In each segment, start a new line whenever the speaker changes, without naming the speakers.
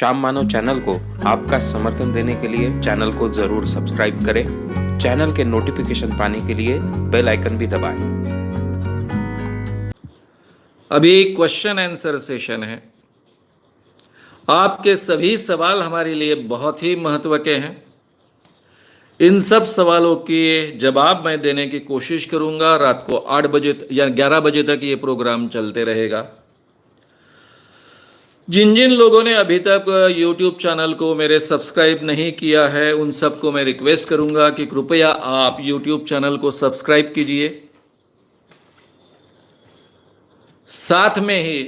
श्याम मानव channel को आपका समर्थन देने के लिए चैनल को जरूर सब्सक्राइब करें। चैनल के नोटिफिकेशन पाने के लिए बेल आइकन भी दबाएं।
अभी क्वेश्चन आंसर सेशन है। आपके सभी सवाल हमारे लिए बहुत ही महत्व के हैं। इन सब सवालों के जवाब मैं देने की कोशिश करूंगा। रात को 8 बजे या 11 बजे तक ये प्रोग्राम चलते रहेगा। जिन जिन लोगों ने अभी तक YouTube चैनल को मेरे सब्सक्राइब नहीं किया है, उन सबको मैं रिक्वेस्ट करूंगा कि कृपया आप YouTube चैनल को सब्सक्राइब कीजिए। साथ में ही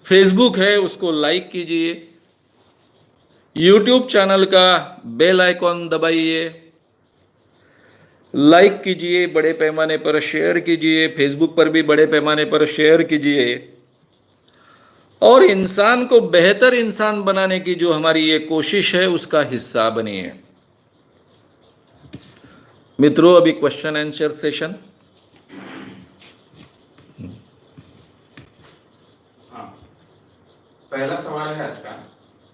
फेसबुक है, उसको लाइक कीजिए। YouTube चैनल का बेल आइकॉन दबाइए, लाइक कीजिए, बड़े पैमाने पर शेयर कीजिए। फेसबुक पर भी बड़े पैमाने पर शेयर कीजिए और इंसान को बेहतर इंसान बनाने की जो हमारी ये कोशिश है उसका हिस्सा बनिए। मित्रों, अभी क्वेश्चन आंसर सेशन।
पहला सवाल है आज का,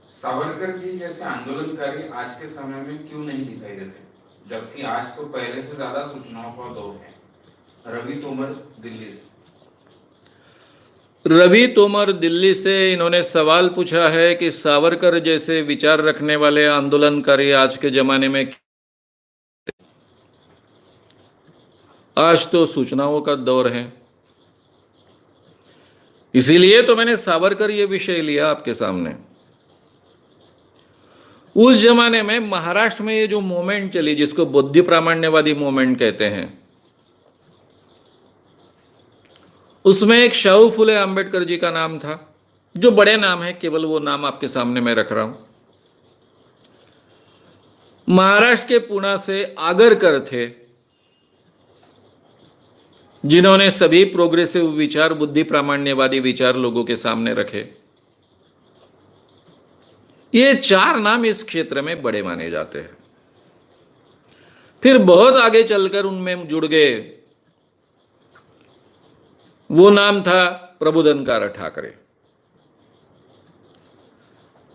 सावरकर जी जैसे आंदोलनकारी आज के समय में क्यों नहीं दिखाई देते, जबकि आज तो पहले से ज्यादा सूचनाओं का दौर है। रवि तोमर दिल्ली से।
रवि तोमर दिल्ली से इन्होंने सवाल पूछा है कि सावरकर जैसे विचार रखने वाले आंदोलनकारी आज के जमाने में, आज तो सूचनाओं का दौर है, इसीलिए तो मैंने सावरकर ये विषय लिया आपके सामने। उस जमाने में महाराष्ट्र में ये जो मूवमेंट चली, जिसको बुद्धि प्रामाण्यवादी मूवमेंट कहते हैं, उसमें एक शाहू फुले अंबेडकर जी का नाम था, जो बड़े नाम है, केवल वो नाम आपके सामने मैं रख रहा हूं। महाराष्ट्र के पुणे से आगरकर थे, जिन्होंने सभी प्रोग्रेसिव विचार, बुद्धि प्रामाण्यवादी विचार लोगों के सामने रखे। ये 4 नाम इस क्षेत्र में बड़े माने जाते हैं। फिर बहुत आगे चलकर उनमें जुड़ गए, वो नाम था प्रबोधनकार ठाकरे।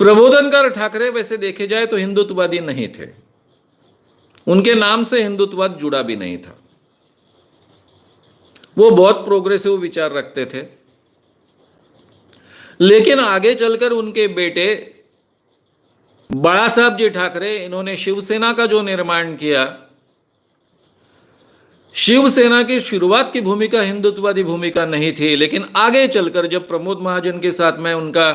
प्रबोधनकार ठाकरे वैसे देखे जाए तो हिंदुत्ववादी नहीं थे, उनके नाम से हिंदुत्ववाद जुड़ा भी नहीं था। वो बहुत प्रोग्रेसिव विचार रखते थे, लेकिन आगे चलकर उनके बेटे बाळा साहब जी ठाकरे, इन्होंने शिवसेना का जो निर्माण किया, शिवसेना की शुरुआत की भूमिका हिंदुत्ववादी भूमिका नहीं थी, लेकिन आगे चलकर जब प्रमोद महाजन के साथ में उनका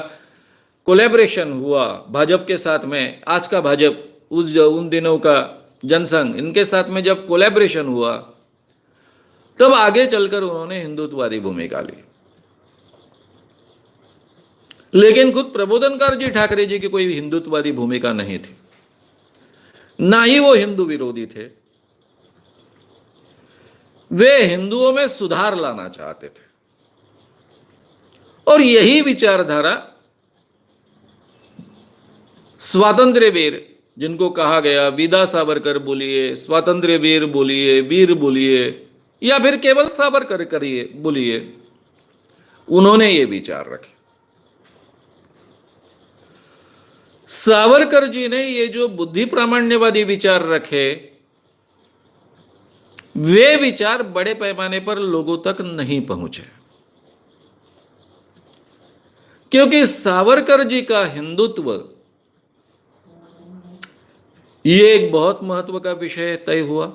कोलैबोरेशन हुआ, भाजपा के साथ में, आज का भाजपा, उन दिनों का जनसंघ, इनके साथ में जब कोलैबोरेशन हुआ, तब आगे चलकर उन्होंने हिंदुत्ववादी भूमिका ली। लेकिन खुद प्रबोधनकार जी ठाकरे जी की कोई हिंदुत्ववादी भूमिका नहीं थी, ना ही वो हिंदू विरोधी थे। वे हिंदुओं में सुधार लाना चाहते थे, और यही विचारधारा स्वातंत्र्य वीर, जिनको कहा गया विदा सावरकर बोलिए, स्वातंत्र्य वीर बोलिए, वीर बोलिए, या फिर केवल सावरकर करिए बोलिए, उन्होंने ये विचार रखे। सावरकर जी ने ये जो बुद्धि प्रामाण्यवादी विचार रखे, वे विचार बड़े पैमाने पर लोगों तक नहीं पहुंचे, क्योंकि सावरकर जी का हिंदुत्व ये एक बहुत महत्व का विषय तय हुआ।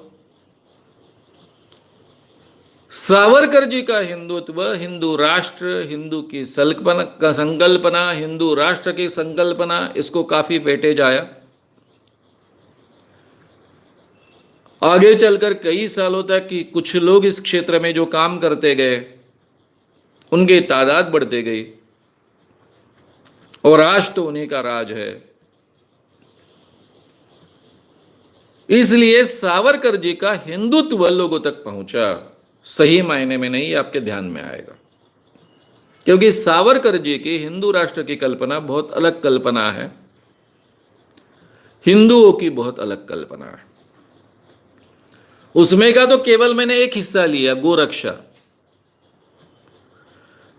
सावरकर जी का हिंदुत्व, हिंदू राष्ट्र, हिंदू की संकल्पना, हिंदू राष्ट्र की संकल्पना, इसको काफी वेटेज आया। आगे चलकर कई सालों तक कि कुछ लोग इस क्षेत्र में जो काम करते गए, उनकी तादाद बढ़ती गई, और आज तो उन्हीं का राज है। इसलिए सावरकर जी का हिंदुत्व लोगों तक पहुंचा, सही मायने में नहीं, आपके ध्यान में आएगा, क्योंकि सावरकर जी की हिंदू राष्ट्र की कल्पना बहुत अलग कल्पना है, हिंदुओं की बहुत अलग कल्पना है। उसमें का तो केवल मैंने एक हिस्सा लिया, गोरक्षा।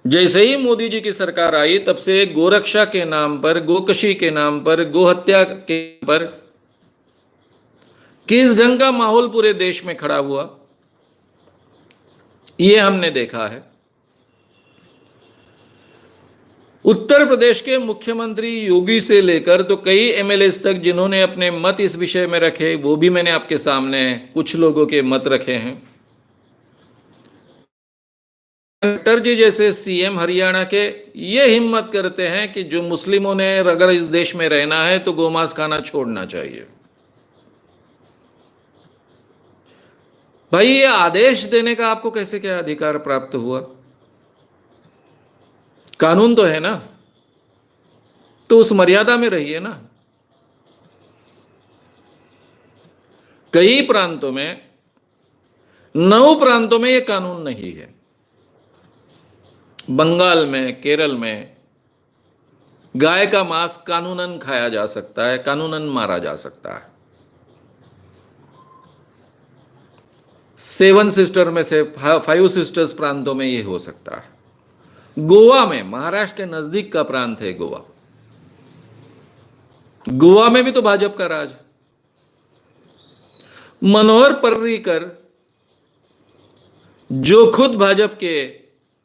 जैसे ही मोदी जी की सरकार आई तब से गोरक्षा के नाम पर, गोकशी के नाम पर, गोहत्या के नाम पर किस ढंग का माहौल पूरे देश में खड़ा हुआ, ये हमने देखा है। उत्तर प्रदेश के मुख्यमंत्री योगी से लेकर तो कई एमएलए तक जिन्होंने अपने मत इस विषय में रखे, वो भी मैंने आपके सामने कुछ लोगों के मत रखे हैं। खट्टर जी जैसे सीएम हरियाणा के ये हिम्मत करते हैं कि जो मुस्लिमों ने अगर इस देश में रहना है तो गोमांस खाना छोड़ना चाहिए। भाई, ये आदेश देने का आपको कैसे क्या अधिकार प्राप्त हुआ? कानून तो है ना, तो उस मर्यादा में रहिए ना। कई प्रांतों में, 9 प्रांतों में ये कानून नहीं है। बंगाल में, केरल में गाय का मांस कानूनन खाया जा सकता है, कानूनन मारा जा सकता है। 7 सिस्टर में से 5 सिस्टर्स प्रांतों में ये हो सकता है। गोवा में, महाराष्ट्र के नजदीक का प्रांत है गोवा, गोवा में भी तो भाजपा का राज। मनोहर पर्रिकर जो खुद भाजपा के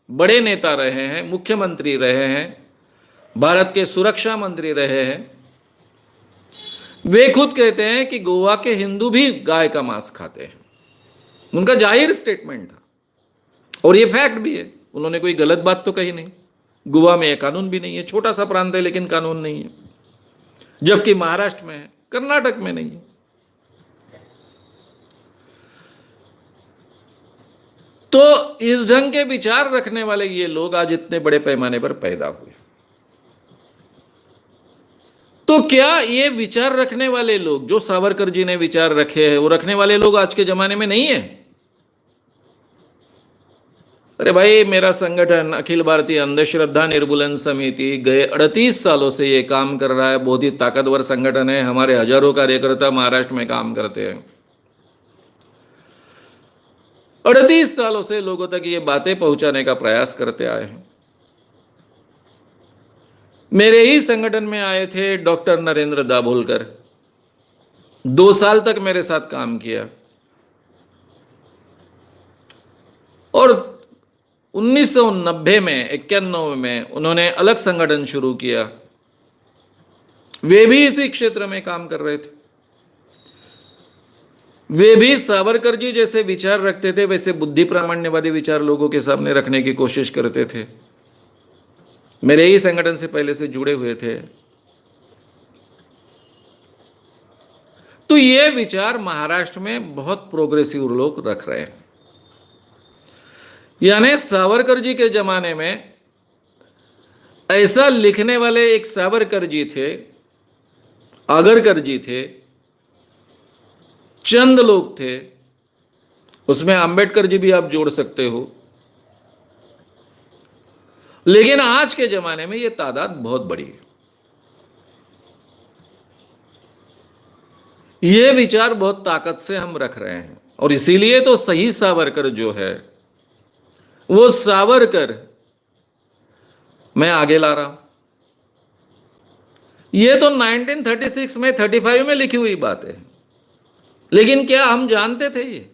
बड़े नेता रहे हैं, मुख्यमंत्री रहे हैं, भारत के सुरक्षा मंत्री रहे हैं, वे खुद कहते हैं कि गोवा के हिंदू भी गाय का मांस खाते हैं। उनका जाहिर स्टेटमेंट था और ये फैक्ट भी है, उन्होंने कोई गलत बात तो कही नहीं। गोवा में यह कानून भी नहीं है, छोटा सा प्रांत है लेकिन कानून नहीं है, जबकि महाराष्ट्र में है, कर्नाटक में नहीं है। तो इस ढंग के विचार रखने वाले ये लोग आज इतने बड़े पैमाने पर पैदा हुए। तो क्या ये विचार रखने वाले लोग, जो सावरकर जी ने विचार रखे हैं, वो रखने वाले लोग आज के जमाने में नहीं है? अरे भाई, मेरा संगठन अखिल भारतीय अंधश्रद्धा निर्मूलन समिति गए 38 सालों से ये काम कर रहा है। बहुत ही ताकतवर संगठन है, हमारे हजारों कार्यकर्ता महाराष्ट्र में काम करते हैं। 38 सालों से लोगों तक ये बातें पहुंचाने का प्रयास करते आए हैं। मेरे ही संगठन में आए थे डॉक्टर नरेंद्र दाभोलकर, 2 साल तक मेरे साथ काम किया और 1990 में, 91 में उन्होंने अलग संगठन शुरू किया। वे भी इसी क्षेत्र में काम कर रहे थे। वे भी सावरकर जी जैसे विचार रखते थे, वैसे बुद्धि प्रामाण्यवादी विचार लोगों के सामने रखने की कोशिश करते थे। मेरे ही संगठन से पहले से जुड़े हुए थे। तो ये विचार महाराष्ट्र में बहुत प्रोग्रेसिव लोग रख रहे हैं। यानी सावरकर जी के जमाने में ऐसा लिखने वाले एक सावरकर जी थे, आगरकर जी थे, चंद लोग थे, उसमें अंबेडकर जी भी आप जोड़ सकते हो। लेकिन आज के जमाने में यह तादाद बहुत बड़ी है। ये विचार बहुत ताकत से हम रख रहे हैं और इसीलिए तो सही सावरकर जो है वो सावरकर मैं आगे ला रहा हूं। ये तो 1936 में, 35 में लिखी हुई बात है, लेकिन क्या हम जानते थे? ये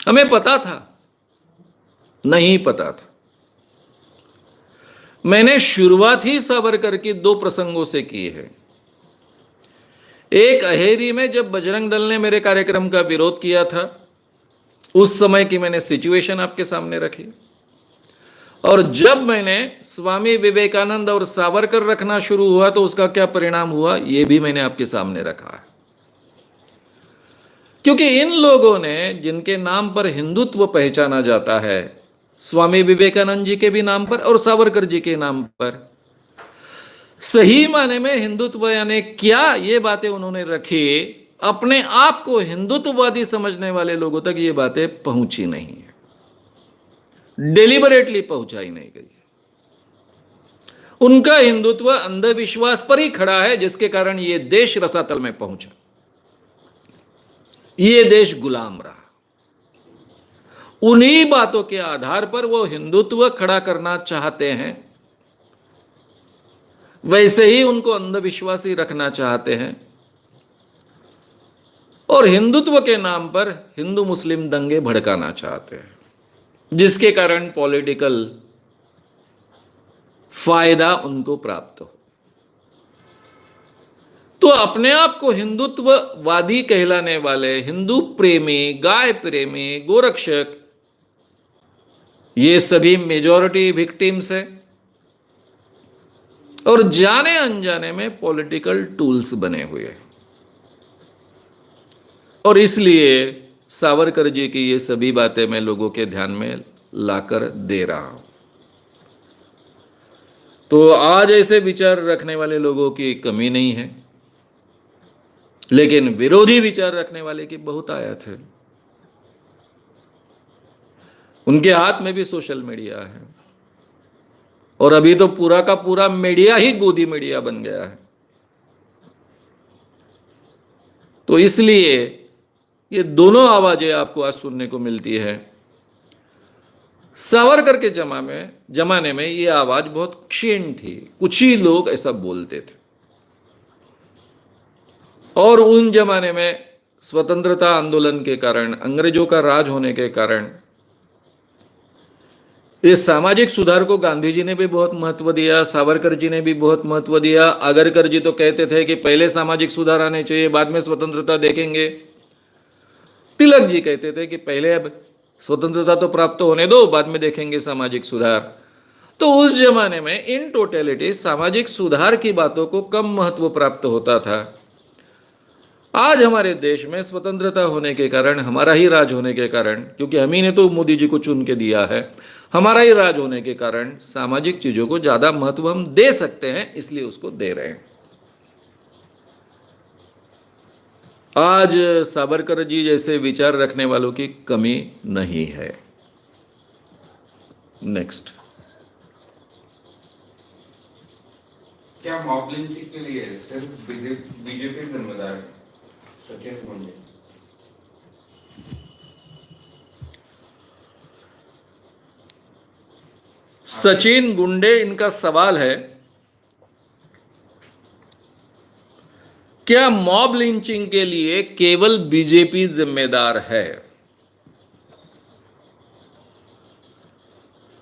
हमें पता था? नहीं पता था। मैंने शुरुआत ही सावरकर की 2 प्रसंगों से की है। एक अहेरी में जब बजरंग दल ने मेरे कार्यक्रम का विरोध किया था, उस समय की मैंने सिचुएशन आपके सामने रखी। और जब मैंने स्वामी विवेकानंद और सावरकर रखना शुरू हुआ तो उसका क्या परिणाम हुआ, यह भी मैंने आपके सामने रखा है। क्योंकि इन लोगों ने जिनके नाम पर हिंदुत्व पहचाना जाता है, स्वामी विवेकानंद जी के भी नाम पर और सावरकर जी के नाम पर, सही माने में हिंदुत्व यानी क्या, ये बातें उन्होंने रखी, अपने आप को हिंदुत्ववादी समझने वाले लोगों तक ये बातें पहुंची नहीं है, डेलिबरेटली पहुंचाई नहीं गई। उनका हिंदुत्व अंधविश्वास पर ही खड़ा है, जिसके कारण ये देश रसातल में पहुंचा, ये देश गुलाम रहा। उन्हीं बातों के आधार पर वो हिंदुत्व खड़ा करना चाहते हैं, वैसे ही उनको अंधविश्वासी रखना चाहते हैं और हिंदुत्व के नाम पर हिंदू मुस्लिम दंगे भड़काना चाहते हैं, जिसके कारण पॉलिटिकल फायदा उनको प्राप्त हो। तो अपने आप को हिंदुत्ववादी कहलाने वाले हिंदू प्रेमी, गाय प्रेमी, गोरक्षक, ये सभी मेजॉरिटी विक्टिम्स है और जाने अनजाने में पॉलिटिकल टूल्स बने हुए हैं। और इसलिए सावरकर जी की ये सभी बातें मैं लोगों के ध्यान में लाकर दे रहा हूं। तो आज ऐसे विचार रखने वाले लोगों की कमी नहीं है, लेकिन विरोधी विचार रखने वाले की बहुत आयत है। उनके हाथ में भी सोशल मीडिया है और अभी तो पूरा का पूरा मीडिया ही गोदी मीडिया बन गया है। तो इसलिए ये दोनों आवाजें आपको आज सुनने को मिलती है। सावरकर के जमाने में ये आवाज बहुत क्षीण थी, कुछ ही लोग ऐसा बोलते थे और उन जमाने में स्वतंत्रता आंदोलन के कारण, अंग्रेजों का राज होने के कारण इस सामाजिक सुधार को गांधी जी ने भी बहुत महत्व दिया, सावरकर जी ने भी बहुत महत्व दिया। आगरकर जी तो कहते थे कि पहले सामाजिक सुधार आने चाहिए, बाद में स्वतंत्रता देखेंगे। तिलक जी कहते थे कि पहले अब स्वतंत्रता तो प्राप्त होने दो, बाद में देखेंगे सामाजिक सुधार। तो उस जमाने में इन टोटलिटी सामाजिक सुधार की बातों को कम महत्व प्राप्त होता था। आज हमारे देश में स्वतंत्रता होने के कारण, हमारा ही राज होने के कारण, क्योंकि हम ही ने तो मोदी जी को चुन के दिया है, हमारा ही राज होने के कारण सामाजिक चीजों को ज्यादा महत्व हम दे सकते हैं, इसलिए उसको दे रहे हैं। आज सावरकर जी जैसे विचार रखने वालों की कमी नहीं है। नेक्स्ट।
क्या मॉब लिंचिंग के लिए सिर्फ बीजेपी जिम्मेदार है? सचेत होंगे।
सचिन गुंडे, इनका सवाल है, क्या मॉब लिंचिंग के लिए केवल बीजेपी जिम्मेदार है?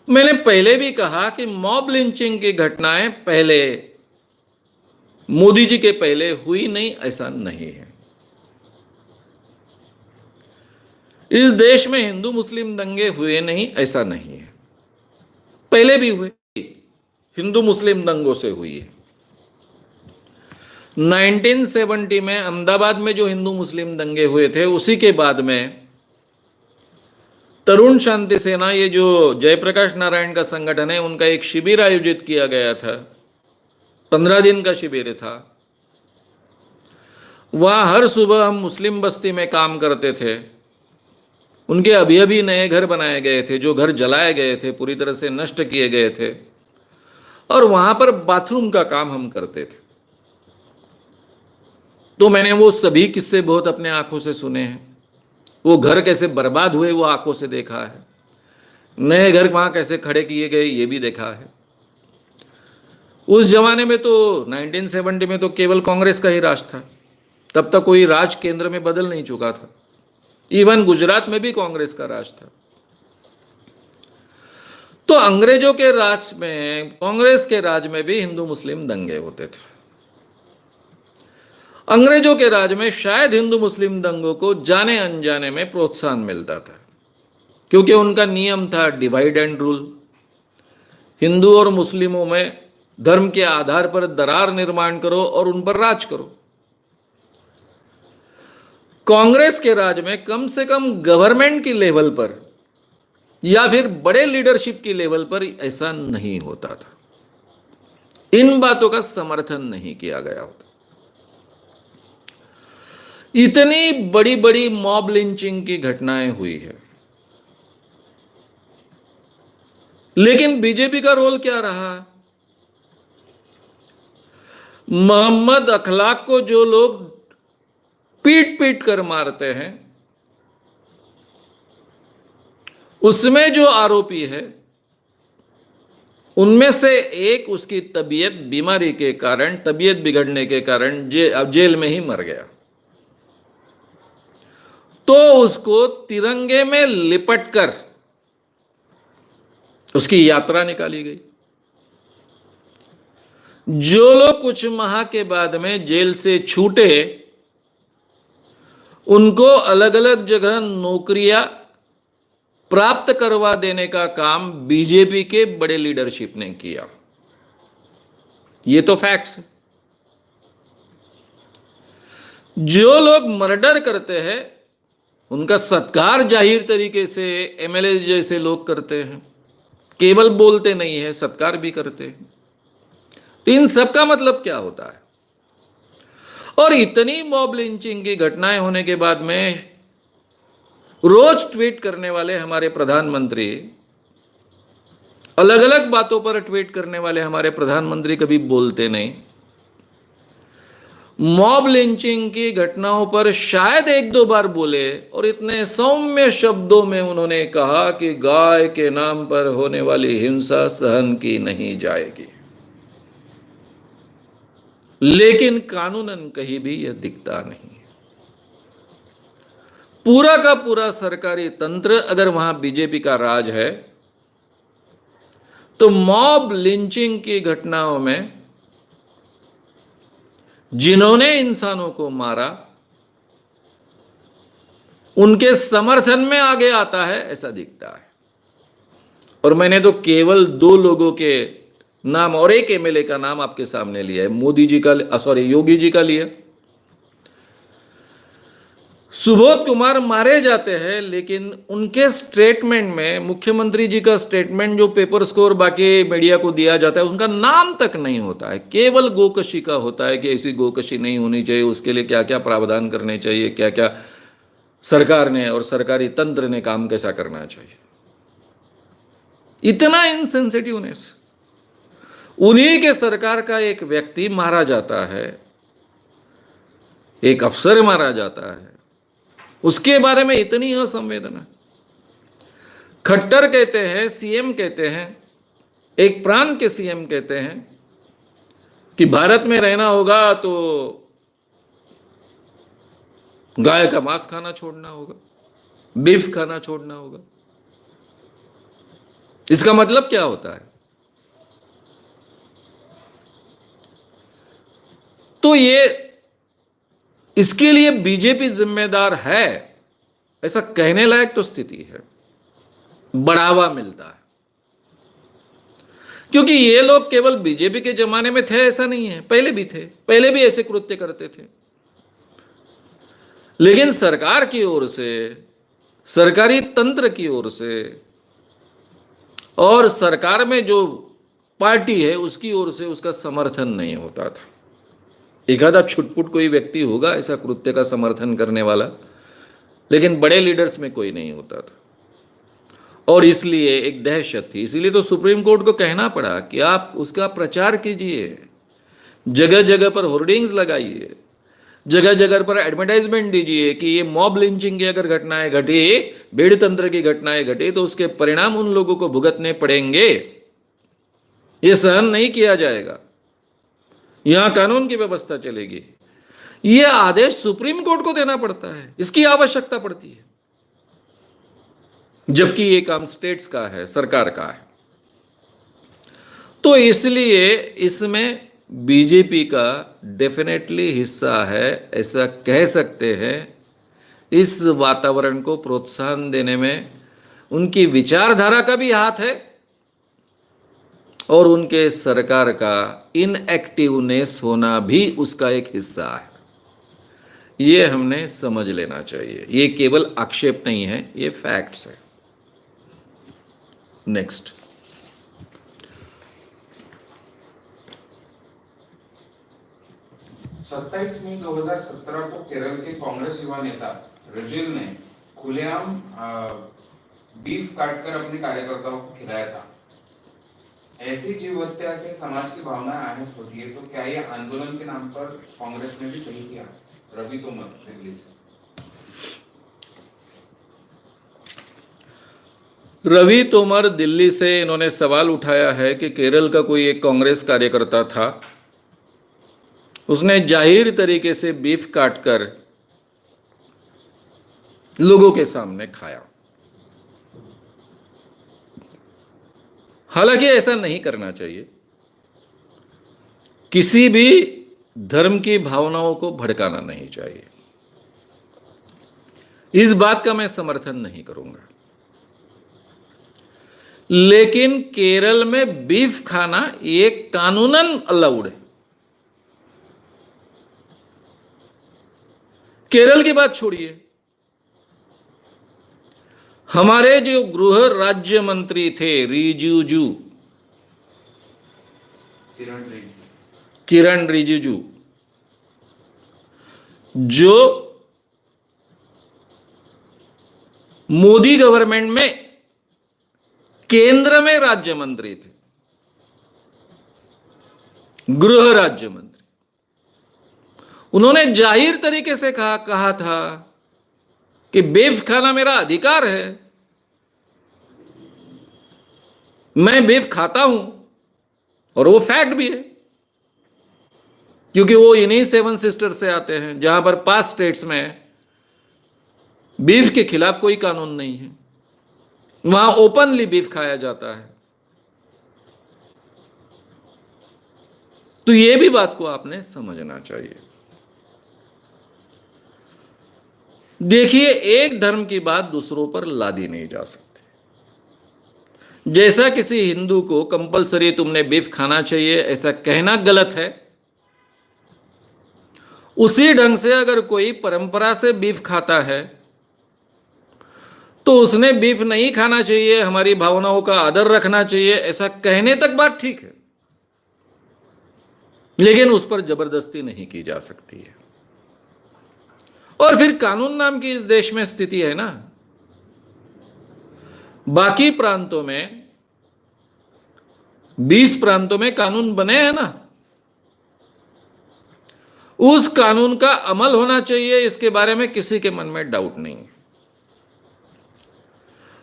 मैंने पहले भी कहा कि मॉब लिंचिंग की घटनाएं पहले, मोदी जी के पहले हुई नहीं, ऐसा नहीं है। इस देश में हिंदू मुस्लिम दंगे हुए नहीं, ऐसा नहीं है। पहले भी हुए, हिंदू मुस्लिम दंगों से हुई है। 1970 में अहमदाबाद में जो हिंदू मुस्लिम दंगे हुए थे, उसी के बाद में तरुण शांति सेना, ये जो जयप्रकाश नारायण का संगठन है, उनका एक शिविर आयोजित किया गया था। 15 दिन का शिविर था। वहां हर सुबह हम मुस्लिम बस्ती में काम करते थे। उनके अभी अभी नए घर बनाए गए थे, जो घर जलाए गए थे, पूरी तरह से नष्ट किए गए थे, और वहां पर बाथरूम का काम हम करते थे। तो मैंने वो सभी किस्से बहुत अपने आंखों से सुने हैं। वो घर कैसे बर्बाद हुए वो आंखों से देखा है। नए घर वहां कैसे खड़े किए गए ये भी देखा है। उस जमाने में तो 1970 में तो केवल कांग्रेस का ही राज था। तब तक कोई राज केंद्र में बदल नहीं चुका था। इवन गुजरात में भी कांग्रेस का राज था। तो अंग्रेजों के राज में, कांग्रेस के राज में भी हिंदू मुस्लिम दंगे होते थे। अंग्रेजों के राज में शायद हिंदू मुस्लिम दंगों को जाने अनजाने में प्रोत्साहन मिलता था, क्योंकि उनका नियम था डिवाइड एंड रूल। हिंदू और मुस्लिमों में धर्म के आधार पर दरार निर्माण करो और उन पर राज करो। कांग्रेस के राज में कम से कम गवर्नमेंट की लेवल पर या फिर बड़े लीडरशिप की लेवल पर ऐसा नहीं होता था। इन बातों का समर्थन नहीं किया गया होता। इतनी बड़ी बड़ी मॉब लिंचिंग की घटनाएं हुई है, लेकिन बीजेपी का रोल क्या रहा? मोहम्मद अखलाक को जो लोग पीट पीट कर मारते हैं, उसमें जो आरोपी है उनमें से एक उसकी तबीयत बीमारी के कारण, तबीयत बिगड़ने के कारण जेल में ही मर गया। तो उसको तिरंगे में लिपटकर उसकी यात्रा निकाली गई। जो लोग कुछ माह के बाद में जेल से छूटे उनको अलग अलग जगह नौकरियां प्राप्त करवा देने का काम बीजेपी के बड़े लीडरशिप ने किया। ये तो फैक्ट्स है। जो लोग मर्डर करते हैं उनका सत्कार जाहिर तरीके से एमएलए जैसे लोग करते हैं, केवल बोलते नहीं है, सत्कार भी करते हैं। तो इन सब का मतलब क्या होता है? और इतनी मॉब लिंचिंग की घटनाएं होने के बाद में रोज ट्वीट करने वाले हमारे प्रधानमंत्री, अलग अलग बातों पर ट्वीट करने वाले हमारे प्रधानमंत्री कभी बोलते नहीं। मॉब लिंचिंग की घटनाओं पर शायद एक दो बार बोले और इतने सौम्य शब्दों में उन्होंने कहा कि गाय के नाम पर होने वाली हिंसा सहन की नहीं जाएगी। लेकिन कानूनन कहीं भी यह दिखता नहीं। पूरा का पूरा सरकारी तंत्र अगर वहां बीजेपी का राज है तो मॉब लिंचिंग की घटनाओं में जिन्होंने इंसानों को मारा उनके समर्थन में आगे आता है ऐसा दिखता है। और मैंने तो केवल 2 लोगों के नाम और एक एमएलए का नाम आपके सामने लिया है, मोदी जी का, सॉरी योगी जी का लिया। सुबोध कुमार मारे जाते हैं लेकिन उनके स्टेटमेंट में, मुख्यमंत्री जी का स्टेटमेंट जो पेपर स्कोर बाकी मीडिया को दिया जाता है, उनका नाम तक नहीं होता है। केवल गोकशी का होता है कि ऐसी गोकशी नहीं होनी चाहिए, उसके लिए क्या क्या प्रावधान करने चाहिए, क्या क्या सरकार ने और सरकारी तंत्र ने काम कैसा करना चाहिए। इतना इनसेंसिटिवनेस। उन्हीं के सरकार का एक व्यक्ति मारा जाता है, एक अफसर मारा जाता है, उसके बारे में इतनी असंवेदना। खट्टर कहते हैं, सीएम कहते हैं, एक प्रांत के सीएम कहते हैं कि भारत में रहना होगा तो गाय का मांस खाना छोड़ना होगा, बीफ खाना छोड़ना होगा। इसका मतलब क्या होता है? तो ये इसके लिए बीजेपी जिम्मेदार है ऐसा कहने लायक तो स्थिति है। बढ़ावा मिलता है क्योंकि ये लोग केवल बीजेपी के जमाने में थे ऐसा नहीं है, पहले भी थे, पहले भी ऐसे कृत्य करते थे। लेकिन सरकार की ओर से, सरकारी तंत्र की ओर से और सरकार में जो पार्टी है उसकी ओर से उसका समर्थन नहीं होता था। एक आधा छुटपुट कोई व्यक्ति होगा ऐसा कृत्य का समर्थन करने वाला, लेकिन बड़े लीडर्स में कोई नहीं होता था। और इसलिए एक दहशत थी। इसीलिए तो सुप्रीम कोर्ट को कहना पड़ा कि आप उसका प्रचार कीजिए, जगह जगह पर होर्डिंग्स लगाइए, जगह जगह पर एडवर्टाइजमेंट दीजिए कि ये मॉब लिंचिंग की अगर घटनाएं घटी, भीड़ तंत्र की घटनाएं घटी तो उसके परिणाम उन लोगों को भुगतने पड़ेंगे, ये सहन नहीं किया जाएगा, यहां कानून की व्यवस्था चलेगी। यह आदेश सुप्रीम कोर्ट को देना पड़ता है, इसकी आवश्यकता पड़ती है, जबकि यह काम स्टेट्स का है, सरकार का है। तो इसलिए इसमें बीजेपी का डेफिनेटली हिस्सा है, ऐसा कह सकते हैं। इस वातावरण को प्रोत्साहन देने में उनकी विचारधारा का भी हाथ है और उनके सरकार का इनएक्टिवनेस होना भी उसका एक हिस्सा है। ये हमने समझ लेना चाहिए। ये केवल आक्षेप नहीं है, ये फैक्ट्स है। नेक्स्ट,
27 मई 2017 को केरल के कांग्रेस युवा नेता रजिल ने खुलेआम बीफ काटकर अपने कार्यकर्ताओं को खिलाया था। ऐसी जीव हत्या से समाज की भावना आहत होती है, तो क्या ये आंदोलन के नाम पर कांग्रेस ने भी सही किया? रवि तोमर, दिल्ली से।
रवि तोमर दिल्ली से इन्होंने सवाल उठाया है कि केरल का कोई एक कांग्रेस कार्यकर्ता था, उसने जाहिर तरीके से बीफ काटकर लोगों के सामने खाया। हालांकि ऐसा नहीं करना चाहिए, किसी भी धर्म की भावनाओं को भड़काना नहीं चाहिए, इस बात का मैं समर्थन नहीं करूंगा। लेकिन केरल में बीफ खाना ये कानूनन अलाउड है। केरल की बात छोड़िए, हमारे जो गृह राज्य मंत्री थे रिजिजू, किरण रिजिजू, जो मोदी गवर्नमेंट में केंद्र में राज्य मंत्री थे, गृह राज्य मंत्री, उन्होंने जाहिर तरीके से कहा था कि बीफ खाना मेरा अधिकार है, मैं बीफ खाता हूं, और वो फैक्ट भी है, क्योंकि वो इन्हीं 7 सिस्टर से आते हैं जहां पर 5 स्टेट्स में बीफ के खिलाफ कोई कानून नहीं है, वहां ओपनली बीफ खाया जाता है। तो ये भी बात को आपने समझना चाहिए। देखिए, एक धर्म की बात दूसरों पर लादी नहीं जा सकती। जैसा किसी हिंदू को कंपलसरी तुमने बीफ खाना चाहिए ऐसा कहना गलत है, उसी ढंग से अगर कोई परंपरा से बीफ खाता है तो उसने बीफ नहीं खाना चाहिए, हमारी भावनाओं का आदर रखना चाहिए, ऐसा कहने तक बात ठीक है, लेकिन उस पर जबरदस्ती नहीं की जा सकती है। और फिर कानून नाम की इस देश में स्थिति है ना, बाकी प्रांतों में 20 प्रांतों में कानून बने हैं ना, उस कानून का अमल होना चाहिए, इसके बारे में किसी के मन में डाउट नहीं।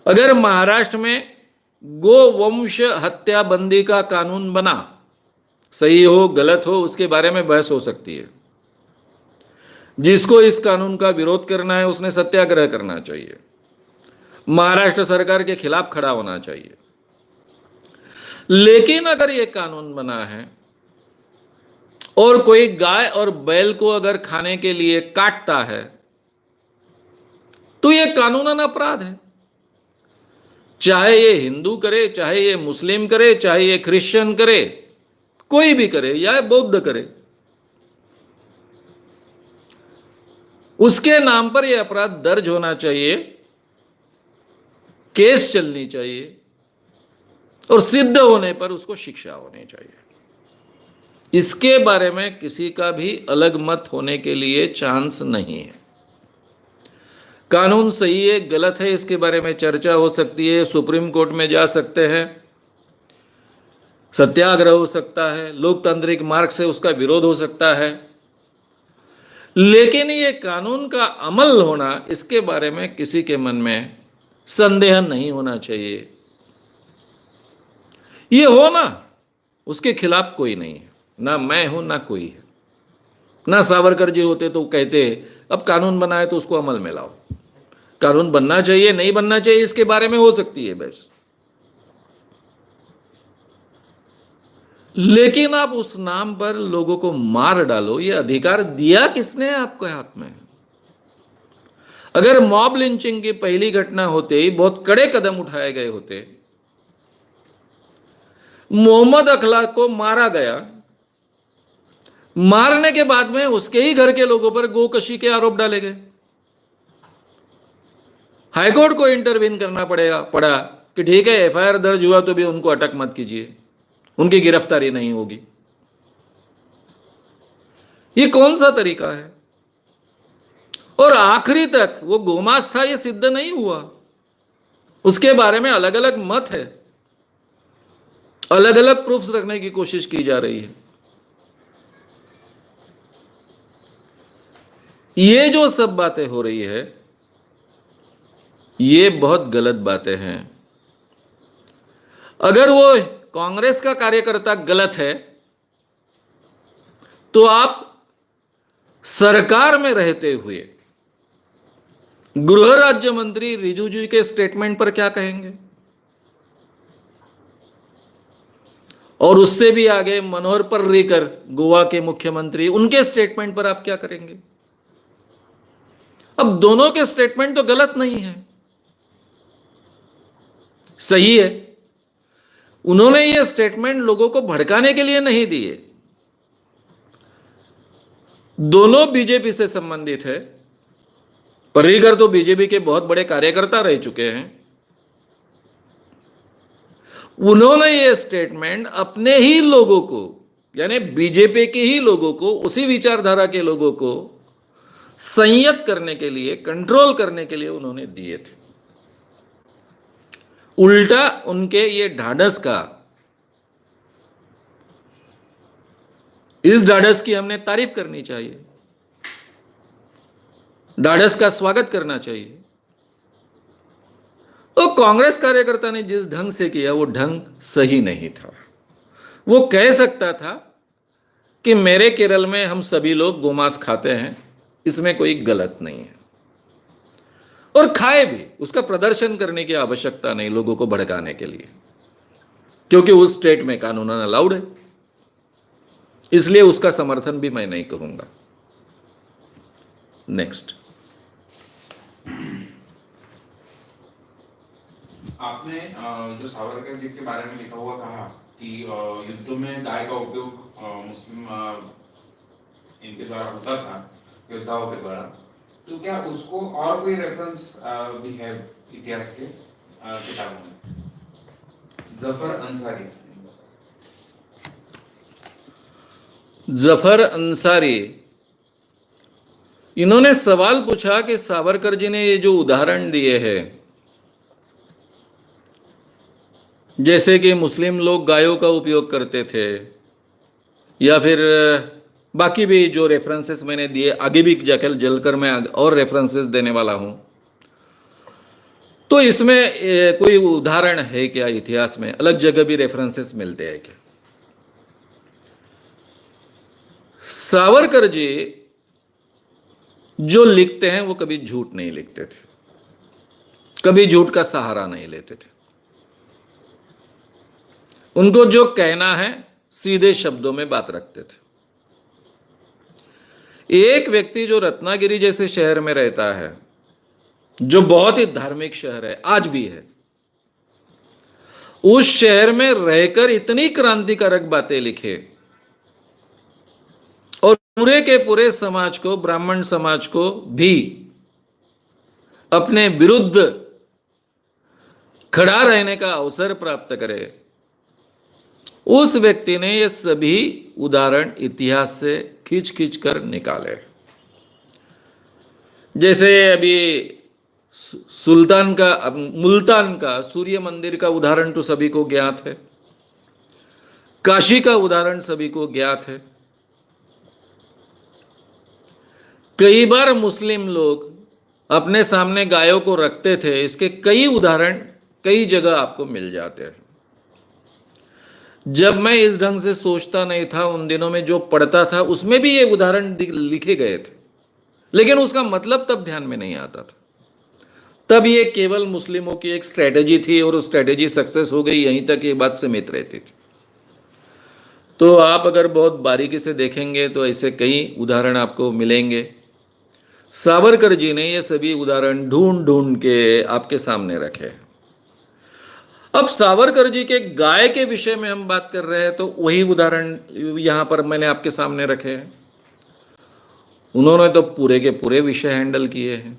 अगर महाराष्ट्र में गोवंश हत्या बंदी का कानून बना, सही हो गलत हो उसके बारे में बहस हो सकती है, जिसको इस कानून का विरोध करना है उसने सत्याग्रह करना चाहिए, महाराष्ट्र सरकार के खिलाफ खड़ा होना चाहिए। लेकिन अगर यह कानून बना है और कोई गाय और बैल को अगर खाने के लिए काटता है तो यह कानूनन अपराध है, चाहे ये हिंदू करे, चाहे ये मुस्लिम करे, चाहे ये क्रिश्चियन करे, कोई भी करे या बौद्ध करे, उसके नाम पर यह अपराध दर्ज होना चाहिए, केस चलनी चाहिए और सिद्ध होने पर उसको शिक्षा होनी चाहिए। इसके बारे में किसी का भी अलग मत होने के लिए चांस नहीं है। कानून सही है गलत है इसके बारे में चर्चा हो सकती है, सुप्रीम कोर्ट में जा सकते हैं, सत्याग्रह हो सकता है, लोकतांत्रिक मार्ग से उसका विरोध हो सकता है, लेकिन ये कानून का अमल होना, इसके बारे में किसी के मन में संदेह नहीं होना चाहिए। ये हो ना, उसके खिलाफ कोई नहीं है, ना मैं हूं ना कोई है। ना सावरकर जी होते तो कहते अब कानून बना है तो उसको अमल में लाओ। कानून बनना चाहिए नहीं बनना चाहिए इसके बारे में हो सकती है बहस, लेकिन आप उस नाम पर लोगों को मार डालो, ये अधिकार दिया किसने आपको हाथ में? अगर मॉब लिंचिंग की पहली घटना होते ही बहुत कड़े कदम उठाए गए होते, मोहम्मद अखलाक को मारा गया, मारने के बाद में उसके ही घर के लोगों पर गोकशी के आरोप डाले गए, हाईकोर्ट को इंटरवीन करना पड़ा कि ठीक है एफआईआर दर्ज हुआ तो भी उनको अटक मत कीजिए, उनकी गिरफ्तारी नहीं होगी। ये कौन सा तरीका है? और आखिरी तक वो गोमांस था ये सिद्ध नहीं हुआ, उसके बारे में अलग अलग मत है, अलग अलग प्रूफ्स रखने की कोशिश की जा रही है। ये जो सब बातें हो रही है ये बहुत गलत बातें हैं, अगर वो कांग्रेस का कार्यकर्ता गलत है तो आप सरकार में रहते हुए गृह राज्य मंत्री रिजिजू के स्टेटमेंट पर क्या कहेंगे? और उससे भी आगे मनोहर पर्रिकर गोवा के मुख्यमंत्री, उनके स्टेटमेंट पर आप क्या करेंगे? अब दोनों के स्टेटमेंट तो गलत नहीं है, सही है। उन्होंने ये स्टेटमेंट लोगों को भड़काने के लिए नहीं दिए। दोनों बीजेपी से संबंधित है। पर्रिकर तो बीजेपी के बहुत बड़े कार्यकर्ता रह चुके हैं। उन्होंने ये स्टेटमेंट अपने ही लोगों को, यानी बीजेपी के ही लोगों को, उसी विचारधारा के लोगों को संयत करने के लिए, कंट्रोल करने के लिए उन्होंने दिए थे। उल्टा उनके ये ढाढ़स का, इस ढाढ़स की हमने तारीफ करनी चाहिए, ढाढ़स का स्वागत करना चाहिए। तो कांग्रेस कार्यकर्ता ने जिस ढंग से किया वो ढंग सही नहीं था। वो कह सकता था कि मेरे केरल में हम सभी लोग गोमांस खाते हैं, इसमें कोई गलत नहीं है, और खाए भी, उसका प्रदर्शन करने की आवश्यकता नहीं लोगों को भड़काने के लिए, क्योंकि उस स्टेट में कानून अलाउड है। इसलिए उसका समर्थन भी मैं नहीं करूंगा। नेक्स्ट।
आपने जो सावरकर जी के बारे में लिखा हुआ कहा कि युद्ध में गाय का उपयोग मुस्लिम इनके द्वारा होता था, योद्धाओं के द्वारा, तो क्या उसको और कोई रेफरेंस भी है इतिहास के किताबों में?
जफर अंसारी, इन्होंने सवाल पूछा कि सावरकर जी ने ये जो उदाहरण दिए हैं, जैसे कि मुस्लिम लोग गायों का उपयोग करते थे, या फिर बाकी भी जो रेफरेंसेस मैंने दिए, आगे भी जाकर जलकर मैं और रेफरेंसेस देने वाला हूं, तो इसमें कोई उदाहरण है क्या? इतिहास में अलग जगह भी रेफरेंसेस मिलते हैं क्या? सावरकर जी जो लिखते हैं वो कभी झूठ नहीं लिखते थे, कभी झूठ का सहारा नहीं लेते थे। उनको जो कहना है सीधे शब्दों में बात रखते थे। एक व्यक्ति जो रत्नागिरी जैसे शहर में रहता है, जो बहुत ही धार्मिक शहर है, आज भी है, उस शहर में रहकर इतनी क्रांतिकारक बातें लिखे और पूरे के पूरे समाज को, ब्राह्मण समाज को भी अपने विरुद्ध खड़ा रहने का अवसर प्राप्त करे, उस व्यक्ति ने ये सभी उदाहरण इतिहास से खींच खींच कर निकाले। जैसे अभी मुल्तान का सूर्य मंदिर का उदाहरण तो सभी को ज्ञात है, काशी का उदाहरण सभी को ज्ञात है। कई बार मुस्लिम लोग अपने सामने गायों को रखते थे, इसके कई उदाहरण कई जगह आपको मिल जाते हैं। जब मैं इस ढंग से सोचता नहीं था, उन दिनों में जो पढ़ता था उसमें भी ये उदाहरण लिखे गए थे, लेकिन उसका मतलब तब ध्यान में नहीं आता था। तब ये केवल मुस्लिमों की एक स्ट्रेटेजी थी और उस स्ट्रेटेजी सक्सेस हो गई, यहीं तक ये बात सीमित रहती थी। तो आप अगर बहुत बारीकी से देखेंगे तो ऐसे कई उदाहरण आपको मिलेंगे। सावरकर जी ने ये सभी उदाहरण ढूंढ ढूंढ के आपके सामने रखे। अब सावरकर जी के गाय के विषय में हम बात कर रहे हैं, तो वही उदाहरण यहां पर मैंने आपके सामने रखे हैं। उन्होंने तो पूरे के पूरे विषय हैंडल किए हैं।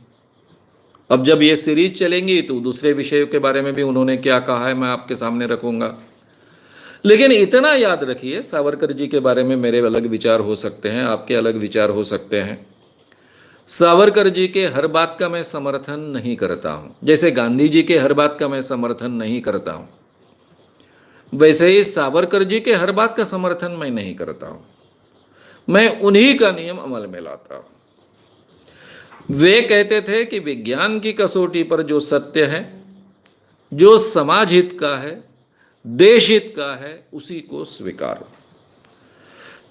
अब जब ये सीरीज चलेंगी तो दूसरे विषयों के बारे में भी उन्होंने क्या कहा है मैं आपके सामने रखूंगा। लेकिन इतना याद रखिए, सावरकर जी के बारे में मेरे अलग विचार हो सकते हैं, आपके अलग विचार हो सकते हैं। सावरकर जी के हर बात का मैं समर्थन नहीं करता हूं, जैसे गांधी जी के हर बात का मैं समर्थन नहीं करता हूं, वैसे ही सावरकर जी के हर बात का समर्थन मैं नहीं करता हूं। मैं उन्हीं का नियम अमल में लाता हूं। वे कहते थे कि विज्ञान की कसौटी पर जो सत्य है, जो समाज हित का है, देश हित का है, उसी को स्वीकारो।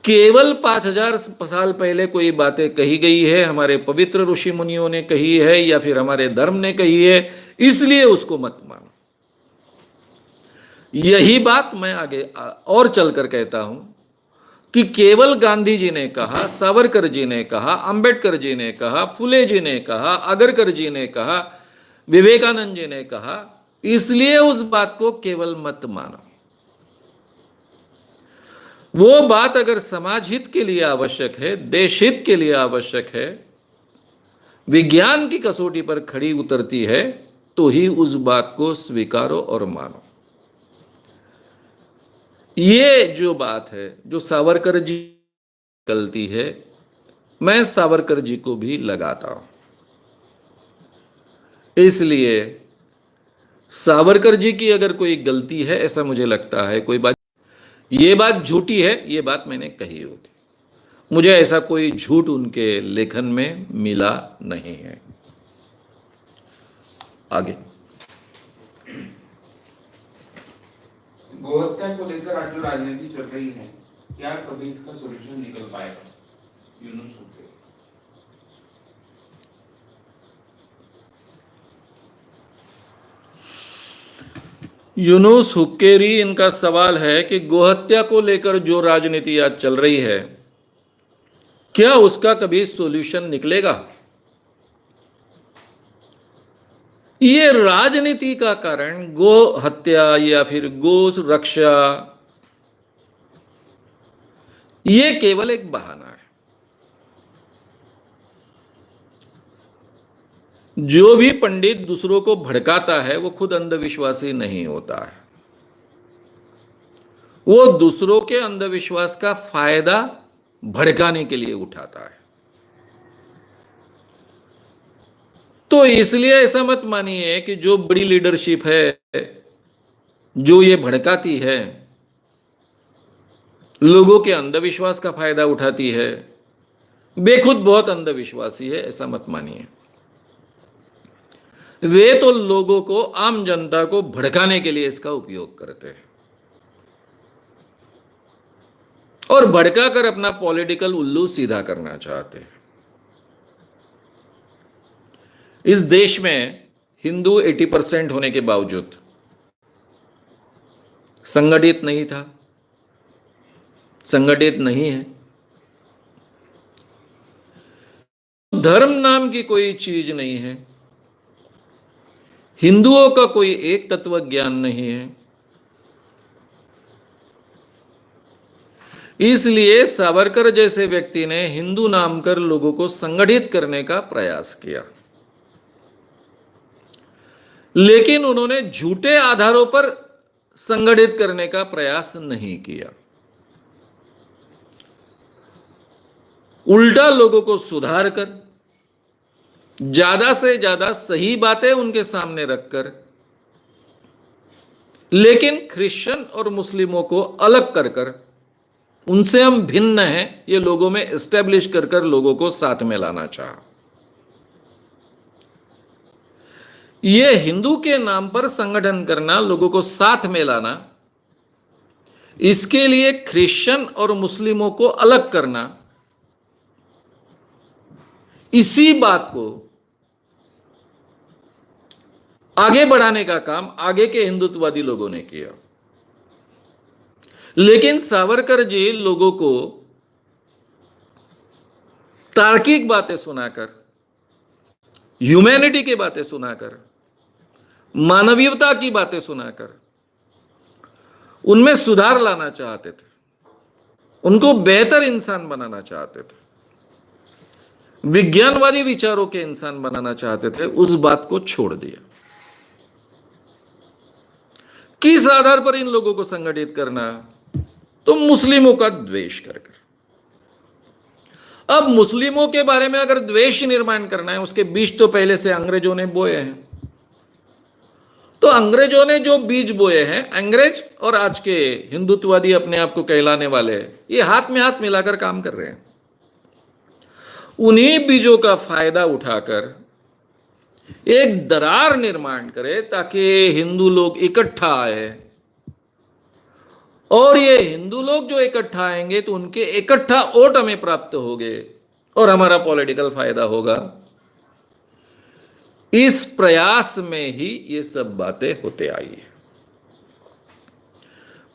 केवल 5000 साल पहले कोई बातें कही गई है, हमारे पवित्र ऋषि मुनियों ने कही है या फिर हमारे धर्म ने कही है, इसलिए उसको मत मानो। यही बात मैं आगे और चलकर कहता हूं कि केवल गांधी जी ने कहा, सावरकर जी ने कहा, अंबेडकर जी ने कहा, फुले जी ने कहा, अगरकर जी ने कहा, विवेकानंद जी ने कहा, इसलिए उस बात को केवल मत मानो। वो बात अगर समाज हित के लिए आवश्यक है, देश हित के लिए आवश्यक है, विज्ञान की कसौटी पर खड़ी उतरती है, तो ही उस बात को स्वीकारो और मानो। ये जो बात है, जो सावरकर जी गलती है, मैं सावरकर जी को भी लगाता हूं। इसलिए सावरकर जी की अगर कोई गलती है, ऐसा मुझे लगता है, कोई बात, ये बात झूठी है, ये बात मैंने कही होती, मुझे ऐसा कोई झूठ उनके लेखन में मिला नहीं है। आगे
गोहत्या को लेकर आज जो राजनीति चल रही है, क्या कभी इसका सॉल्यूशन निकल पाएगा? यूनुस हुक्के।
यूनुस हुक्केरी, इनका सवाल है कि गोहत्या को लेकर जो राजनीति आज चल रही है, क्या उसका कभी सॉल्यूशन निकलेगा? ये राजनीति का कारण गो हत्या या फिर गो रक्षा, ये केवल एक बहाना है। जो भी पंडित दूसरों को भड़काता है, वो खुद अंधविश्वासी नहीं होता है, वो दूसरों के अंधविश्वास का फायदा भड़काने के लिए उठाता है। तो इसलिए ऐसा मत मानिए कि जो बड़ी लीडरशिप है, जो ये भड़काती है, लोगों के अंधविश्वास का फायदा उठाती है, बेखुद बहुत अंधविश्वासी है, ऐसा मत मानिए। वे तो लोगों को, आम जनता को भड़काने के लिए इसका उपयोग करते हैं और भड़काकर अपना पॉलिटिकल उल्लू सीधा करना चाहते हैं। इस देश में हिंदू 80% होने के बावजूद संगठित नहीं था, संगठित नहीं है। धर्म नाम की कोई चीज नहीं है, हिंदुओं का कोई एक तत्व ज्ञान नहीं है। इसलिए सावरकर जैसे व्यक्ति ने हिंदू नाम कर लोगों को संगठित करने का प्रयास किया, लेकिन उन्होंने झूठे आधारों पर संगठित करने का प्रयास नहीं किया। उल्टा लोगों को सुधार कर, ज्यादा से ज्यादा सही बातें उनके सामने रखकर, लेकिन क्रिश्चियन और मुस्लिमों को अलग कर कर, उनसे हम भिन्न हैं, ये लोगों में एस्टेब्लिश कर कर लोगों को साथ में लाना चाहा। ये हिंदू के नाम पर संगठन करना, लोगों को साथ में लाना, इसके लिए क्रिश्चियन और मुस्लिमों को अलग करना, इसी बात को आगे बढ़ाने का काम आगे के हिंदुत्ववादी लोगों ने किया। लेकिन सावरकर जी लोगों को तार्किक बातें सुनाकर, ह्यूमैनिटी की बातें सुनाकर, मानवीयता की बातें सुनाकर उनमें सुधार लाना चाहते थे, उनको बेहतर इंसान बनाना चाहते थे, विज्ञानवादी विचारों के इंसान बनाना चाहते थे। उस बात को छोड़ दिया। किस आधार पर इन लोगों को संगठित करना? तो मुस्लिमों का द्वेष कर कर। अब मुस्लिमों के बारे में अगर द्वेष निर्माण करना है, उसके बीज तो पहले से अंग्रेजों ने बोए हैं। तो अंग्रेजों ने जो बीज बोए हैं, अंग्रेज और आज के हिंदुत्ववादी अपने आप को कहलाने वाले, ये हाथ में हाथ मिलाकर काम कर रहे हैं। उन्हीं बीजों का फायदा उठाकर एक दरार निर्माण करे ताकि हिंदू लोग इकट्ठा आए, और ये हिंदू लोग जो इकट्ठा आएंगे तो उनके इकट्ठा वोट हमें प्राप्त होंगे और हमारा पॉलिटिकल फायदा होगा। इस प्रयास में ही ये सब बातें होते आई है।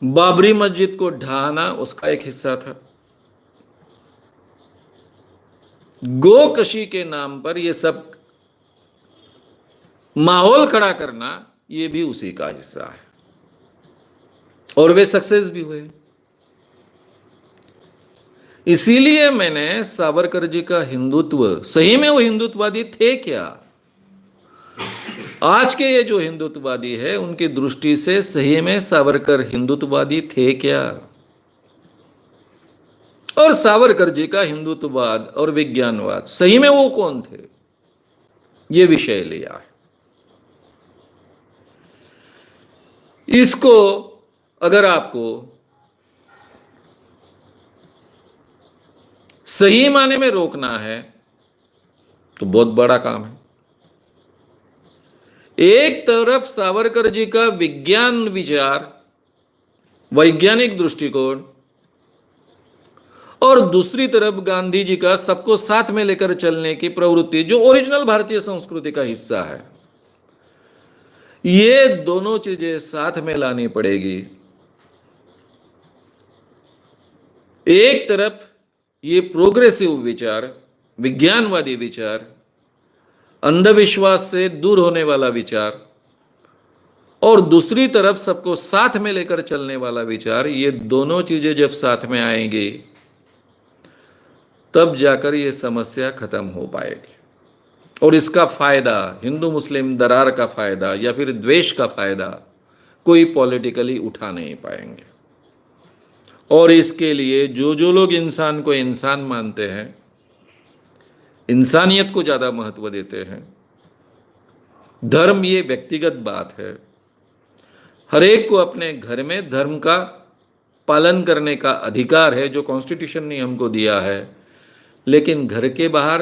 बाबरी मस्जिद को ढहाना उसका एक हिस्सा था। गोकशी के नाम पर ये सब माहौल खड़ा करना ये भी उसी का हिस्सा है और वे सक्सेस भी हुए। इसीलिए मैंने सावरकर जी का हिंदुत्व, सही में वो हिंदुत्ववादी थे क्या? आज के ये जो हिंदुत्ववादी है उनकी दृष्टि से सही में सावरकर हिंदुत्ववादी थे क्या? और सावरकर जी का हिंदुत्ववाद और विज्ञानवाद सही में वो कौन थे, ये विषय लिया है। इसको अगर आपको सही माने में रोकना है तो बहुत बड़ा काम है। एक तरफ सावरकर जी का विज्ञान विचार, वैज्ञानिक दृष्टिकोण, और दूसरी तरफ गांधी जी का सबको साथ में लेकर चलने की प्रवृत्ति जो ओरिजिनल भारतीय संस्कृति का हिस्सा है। ये दोनों चीजें साथ में लानी पड़ेगी। एक तरफ ये प्रोग्रेसिव विचार, विज्ञानवादी विचार, अंधविश्वास से दूर होने वाला विचार, और दूसरी तरफ सबको साथ में लेकर चलने वाला विचार, ये दोनों चीजें जब साथ में आएंगी तब जाकर ये समस्या खत्म हो पाएगी। और इसका फायदा, हिंदू मुस्लिम दरार का फायदा या फिर द्वेष का फायदा कोई पॉलिटिकली उठा नहीं पाएंगे। और इसके लिए जो लोग इंसान को इंसान मानते हैं, इंसानियत को ज़्यादा महत्व देते हैं, धर्म ये व्यक्तिगत बात है, हर एक को अपने घर में धर्म का पालन करने का अधिकार है जो कॉन्स्टिट्यूशन ने हमको दिया है, लेकिन घर के बाहर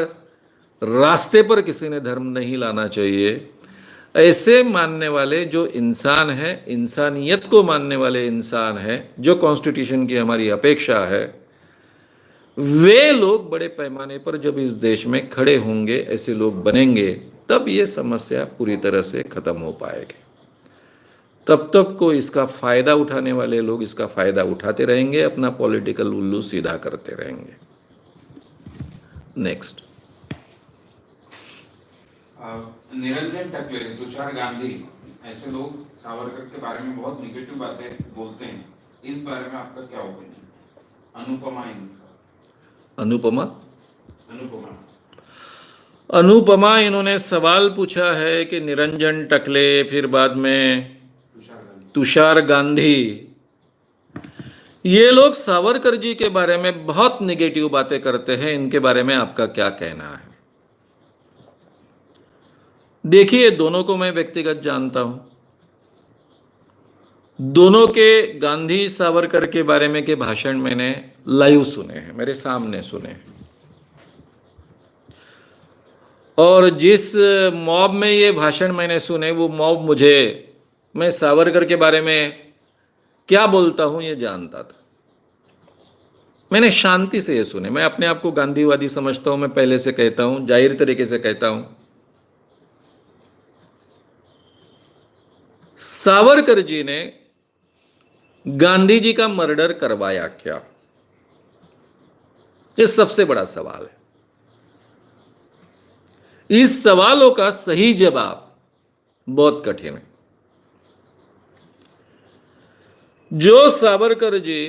रास्ते पर किसी ने धर्म नहीं लाना चाहिए। ऐसे मानने वाले जो इंसान है, इंसानियत को मानने वाले इंसान हैं, जो कॉन्स्टिट्यूशन की हमारी अपेक्षा है, वे लोग बड़े पैमाने पर जब इस देश में खड़े होंगे, ऐसे लोग बनेंगे, तब ये समस्या पूरी तरह से खत्म हो पाएगी। तब तक को इसका फायदा उठाने वाले लोग इसका फायदा उठाते रहेंगे, अपना पॉलिटिकल उल्लू सीधा करते रहेंगे। नेक्स्ट,
निरंजन टकले, तुषार गांधी, ऐसे लोग सावरकर के बारे में बहुत निगेटिव बातें बोलते हैं। इस बारे में आपका क्या ओपिनियन?
अनुपमा इन्होंने सवाल पूछा है कि निरंजन टकले, फिर बाद में तुषार गांधी, ये लोग सावरकर जी के बारे में बहुत निगेटिव बातें करते हैं। इनके बारे में आपका क्या कहना है? देखिए, दोनों को मैं व्यक्तिगत जानता हूं। दोनों के गांधी सावरकर के बारे में के भाषण मैंने लाइव सुने हैं, मेरे सामने सुने हैं। और जिस मॉब में ये भाषण मैंने सुने, वो मॉब मुझे, मैं सावरकर के बारे में क्या बोलता हूं ये जानता था। मैंने शांति से ये सुने। मैं अपने आप को गांधीवादी समझता हूं, मैं पहले से कहता हूं, जाहिर तरीके से कहता हूं। सावरकर जी ने गांधी जी का मर्डर करवाया क्या? ये सबसे बड़ा सवाल है। इस सवालों का सही जवाब बहुत कठिन है। जो सावरकर जी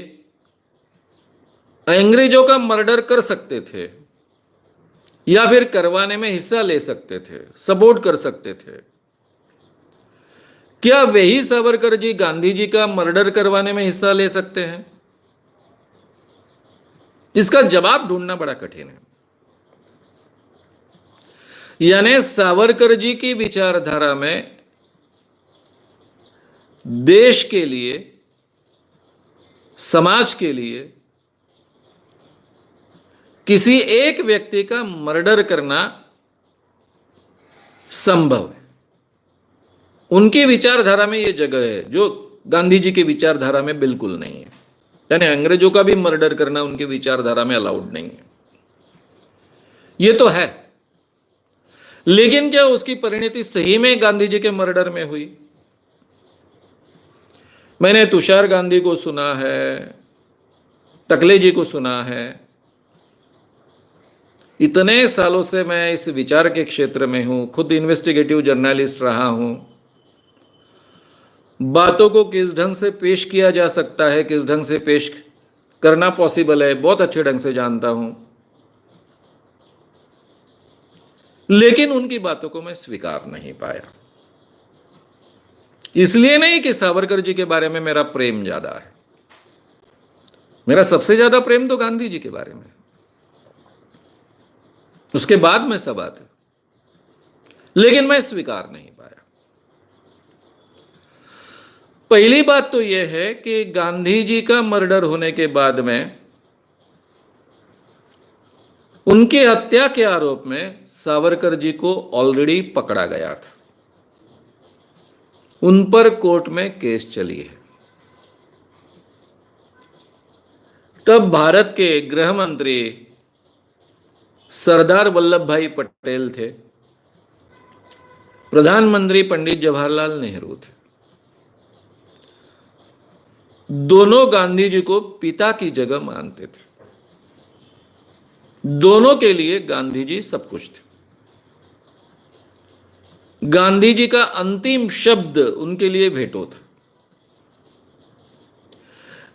अंग्रेजों का मर्डर कर सकते थे या फिर करवाने में हिस्सा ले सकते थे, सपोर्ट कर सकते थे, क्या वही सावरकर जी गांधी जी का मर्डर करवाने में हिस्सा ले सकते हैं? इसका जवाब ढूंढना बड़ा कठिन है। यानी सावरकर जी की विचारधारा में देश के लिए, समाज के लिए किसी एक व्यक्ति का मर्डर करना संभव है। उनकी विचारधारा में यह जगह है जो गांधी जी की विचारधारा में बिल्कुल नहीं है। यानी अंग्रेजों का भी मर्डर करना उनकी विचारधारा में अलाउड नहीं है, ये तो है। लेकिन क्या उसकी परिणति सही में गांधी जी के मर्डर में हुई? मैंने तुषार गांधी को सुना है, टकले जी को सुना है। इतने सालों से मैं इस विचार के क्षेत्र में हूं, खुद इन्वेस्टिगेटिव जर्नलिस्ट रहा हूं। बातों को किस ढंग से पेश किया जा सकता है, किस ढंग से पेश करना पॉसिबल है, बहुत अच्छे ढंग से जानता हूं। लेकिन उनकी बातों को मैं स्वीकार नहीं पाया। इसलिए नहीं कि सावरकर जी के बारे में मेरा प्रेम ज्यादा है, मेरा सबसे ज्यादा प्रेम तो गांधी जी के बारे में, उसके बाद में सब आते, लेकिन मैं स्वीकार नहीं पाया। पहली बात तो यह है कि गांधी जी का मर्डर होने के बाद में उनकी हत्या के आरोप में सावरकर जी को ऑलरेडी पकड़ा गया था, उन पर कोर्ट में केस चली है। तब भारत के गृह मंत्री सरदार वल्लभ भाई पटेल थे, प्रधानमंत्री पंडित जवाहरलाल नेहरू थे। दोनों गांधी जी को पिता की जगह मानते थे, दोनों के लिए गांधी जी सब कुछ थे। गांधी जी का अंतिम शब्द उनके लिए भेटो था।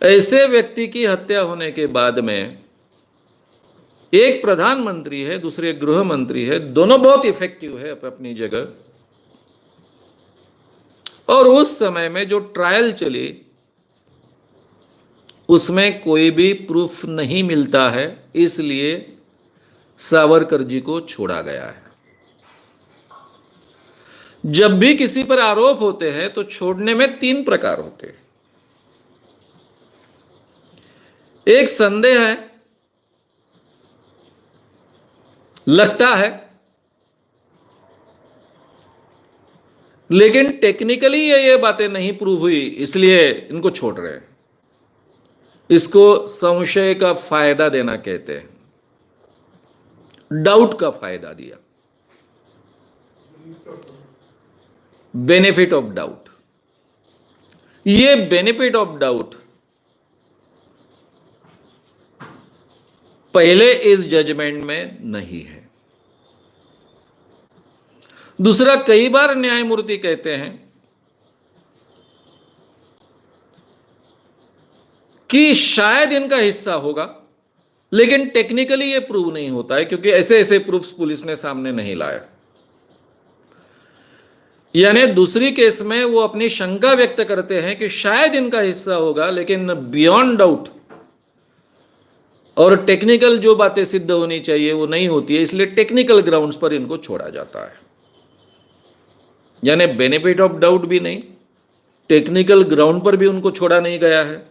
ऐसे व्यक्ति की हत्या होने के बाद में एक प्रधानमंत्री है, दूसरे गृह मंत्री है, दोनों बहुत इफेक्टिव है अपनी जगह, और उस समय में जो ट्रायल चली उसमें कोई भी प्रूफ नहीं मिलता है, इसलिए सावरकर जी को छोड़ा गया है। जब भी किसी पर आरोप होते हैं तो छोड़ने में 3 प्रकार होते हैं। एक संदेह है, लगता है, लेकिन टेक्निकली ये बातें नहीं प्रूव हुई, इसलिए इनको छोड़ रहे हैं। इसको संशय का फायदा देना कहते हैं, डाउट का फायदा दिया, बेनिफिट ऑफ डाउट। ये बेनिफिट ऑफ डाउट पहले इस जजमेंट में नहीं है। दूसरा, कई बार न्यायमूर्ति कहते हैं कि शायद इनका हिस्सा होगा, लेकिन टेक्निकली ये प्रूव नहीं होता है, क्योंकि ऐसे ऐसे प्रूफ्स पुलिस ने सामने नहीं लाया। यानी दूसरी केस में वो अपनी शंका व्यक्त करते हैं कि शायद इनका हिस्सा होगा, लेकिन बियॉन्ड डाउट और टेक्निकल जो बातें सिद्ध होनी चाहिए वो नहीं होती है, इसलिए टेक्निकल ग्राउंड्स पर इनको छोड़ा जाता है। यानी बेनिफिट ऑफ डाउट भी नहीं, टेक्निकल ग्राउंड पर भी उनको छोड़ा नहीं गया है।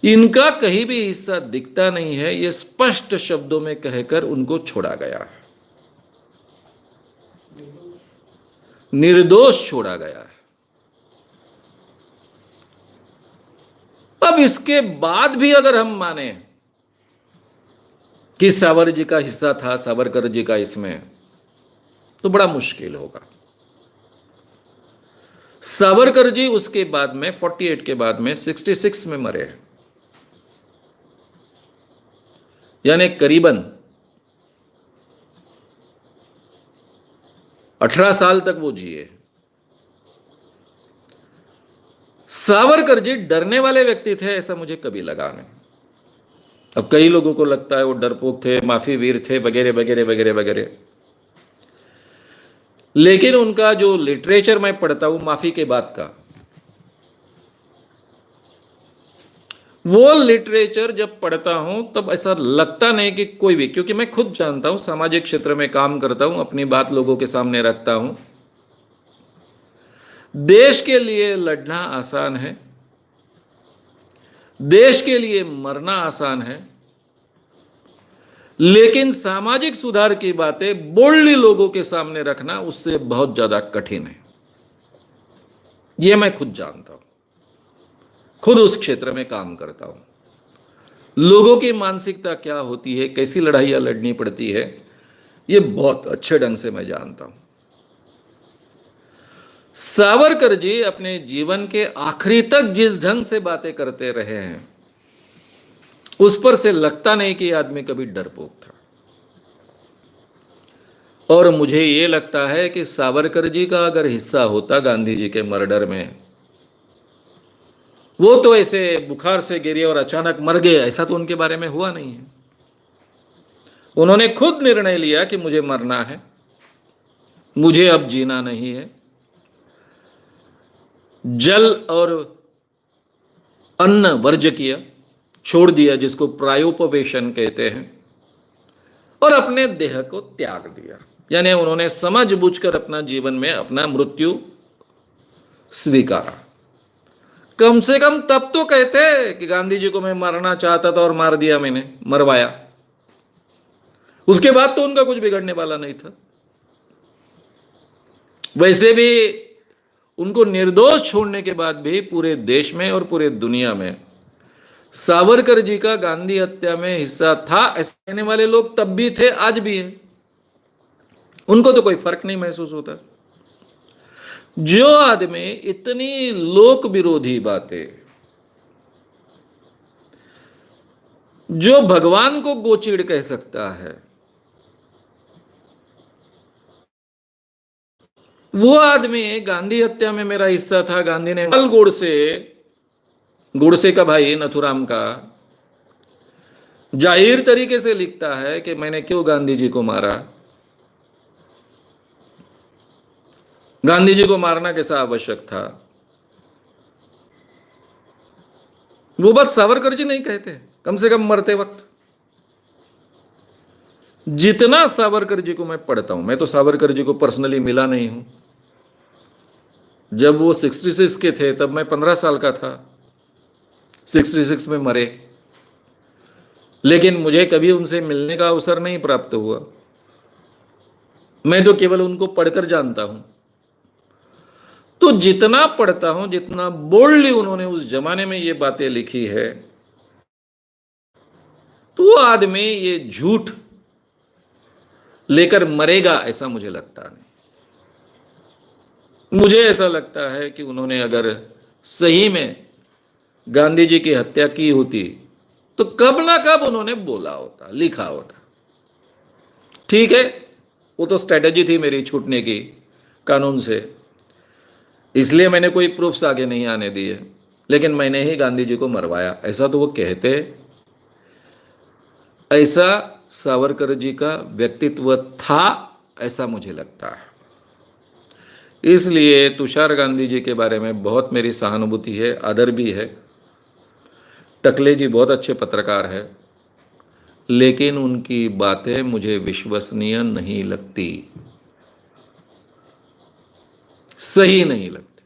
इनका कहीं भी हिस्सा दिखता नहीं है, ये स्पष्ट शब्दों में कहकर उनको छोड़ा गया है, निर्दोष छोड़ा गया है। अब इसके बाद भी अगर हम माने कि सावरकर जी का हिस्सा था, सावरकर जी का इसमें, तो बड़ा मुश्किल होगा। सावरकर जी उसके बाद में 48 के बाद में 66 में मरे, यानी करीबन 18 साल तक वो जिए। सावरकर जी डरने वाले व्यक्ति थे ऐसा मुझे कभी लगा नहीं। अब कई लोगों को लगता है वो डरपोक थे, माफी वीर थे, वगैरह वगैरह वगैरह वगैरह, लेकिन उनका जो लिटरेचर मैं पढ़ता हूं माफी के बाद का, वो लिटरेचर जब पढ़ता हूं तब ऐसा लगता नहीं कि कोई भी, क्योंकि मैं खुद जानता हूं, सामाजिक क्षेत्र में काम करता हूं, अपनी बात लोगों के सामने रखता हूं। देश के लिए लड़ना आसान है, देश के लिए मरना आसान है, लेकिन सामाजिक सुधार की बातें बोल्डली लोगों के सामने रखना उससे बहुत ज्यादा कठिन है। ये मैं खुद जानता हूं, खुद उस क्षेत्र में काम करता हूं। लोगों की मानसिकता क्या होती है, कैसी लड़ाइयां लड़नी पड़ती है, ये बहुत अच्छे ढंग से मैं जानता हूं। सावरकर जी अपने जीवन के आखिरी तक जिस ढंग से बातें करते रहे हैं, उस पर से लगता नहीं कि आदमी कभी डरपोक था। और मुझे ये लगता है कि सावरकर जी का अगर हिस्सा होता गांधी जी के मर्डर में, वो तो ऐसे बुखार से गिरे और अचानक मर गए, ऐसा तो उनके बारे में हुआ नहीं है। उन्होंने खुद निर्णय लिया कि मुझे मरना है, मुझे अब जीना नहीं है। जल और अन्न वर्ज्य किया, छोड़ दिया, जिसको प्रायोपवेशन कहते हैं, और अपने देह को त्याग दिया। यानी उन्होंने समझ बूझकर अपना जीवन में अपना मृत्यु स्वीकारा। कम से कम तब तो कहते कि गांधी जी को मैं मारना चाहता था और मार दिया, मैंने मरवाया। उसके बाद तो उनका कुछ बिगड़ने वाला नहीं था। वैसे भी उनको निर्दोष छोड़ने के बाद भी पूरे देश में और पूरे दुनिया में सावरकर जी का गांधी हत्या में हिस्सा था ऐसे कहने वाले लोग तब भी थे, आज भी है। उनको तो कोई फर्क नहीं महसूस होता। जो आदमी इतनी लोक विरोधी बातें, जो भगवान को गोचिड़ कह सकता है, वो आदमी गांधी हत्या में मेरा हिस्सा था, गांधी ने गोडसे का भाई नथुराम का जाहिर तरीके से लिखता है कि मैंने क्यों गांधी जी को मारा, गांधी जी को मारना कैसा आवश्यक था। वो बात सावरकर जी नहीं कहते, कम से कम मरते वक्त। जितना सावरकर जी को मैं पढ़ता हूं, मैं तो सावरकर जी को पर्सनली मिला नहीं हूं। जब वो 66 के थे तब मैं 15 साल का था, 66 में मरे, लेकिन मुझे कभी उनसे मिलने का अवसर नहीं प्राप्त हुआ। मैं तो केवल उनको पढ़कर जानता हूं। तो जितना पढ़ता हूं, जितना बोल्डली उन्होंने उस जमाने में ये बातें लिखी है, तो वो आदमी ये झूठ लेकर मरेगा ऐसा मुझे लगता नहीं। मुझे ऐसा लगता है कि उन्होंने अगर सही में गांधी जी की हत्या की होती तो कब ना कब उन्होंने बोला होता, लिखा होता। ठीक है, वो तो स्ट्रेटेजी थी मेरी छूटने की कानून से, इसलिए मैंने कोई प्रूफ्स आगे नहीं आने दिए, लेकिन मैंने ही गांधी जी को मरवाया ऐसा तो वो कहते। ऐसा सावरकर जी का व्यक्तित्व था ऐसा मुझे लगता है। इसलिए तुषार गांधी जी के बारे में बहुत मेरी सहानुभूति है, आदर भी है। टकले जी बहुत अच्छे पत्रकार है, लेकिन उनकी बातें मुझे विश्वसनीय नहीं लगती, सही नहीं लगती।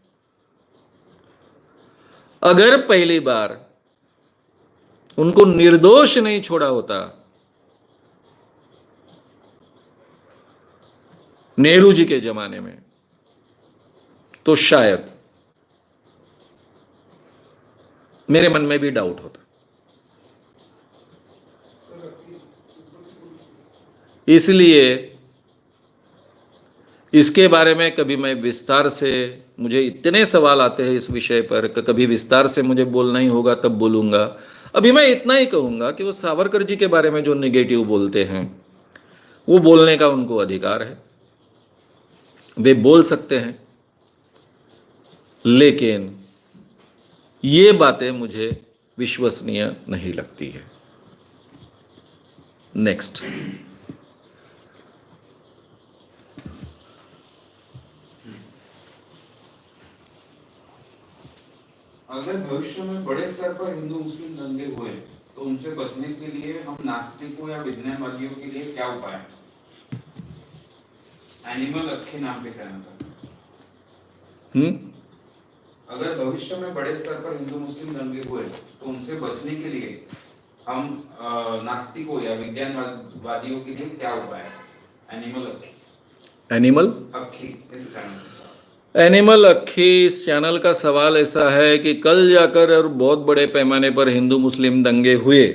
अगर पहली बार उनको निर्दोष नहीं छोड़ा होता, नेहरू जी के जमाने में, तो शायद मेरे मन में भी डाउट होता। इसलिए इसके बारे में कभी मैं विस्तार से, मुझे इतने सवाल आते हैं इस विषय पर, कभी विस्तार से मुझे बोलना ही होगा तब बोलूंगा। अभी मैं इतना ही कहूंगा कि वो सावरकर जी के बारे में जो नेगेटिव बोलते हैं, वो बोलने का उनको अधिकार है, वे बोल सकते हैं, लेकिन ये बातें मुझे विश्वसनीय नहीं लगती है। नेक्स्ट।
अगर भविष्य में बड़े स्तर पर हिंदू मुस्लिम दंगे हुए तो उनसे बचने के लिए हम नास्तिकों या विज्ञानवादियों के लिए क्या उपाय है? एनिमल अक्खे नाम पे कहना था। अगर भविष्य में बड़े स्तर पर हिंदू मुस्लिम दंगे हुए तो उनसे बचने के लिए हम नास्तिकों या विज्ञानवादियों के लिए क्या उपाय है? एनिमल अक्खे,
एनिमल
अक्खी इस कारण
एनिमल अक्खी इस चैनल का सवाल ऐसा है कि कल जाकर और बहुत बड़े पैमाने पर हिंदू मुस्लिम दंगे हुए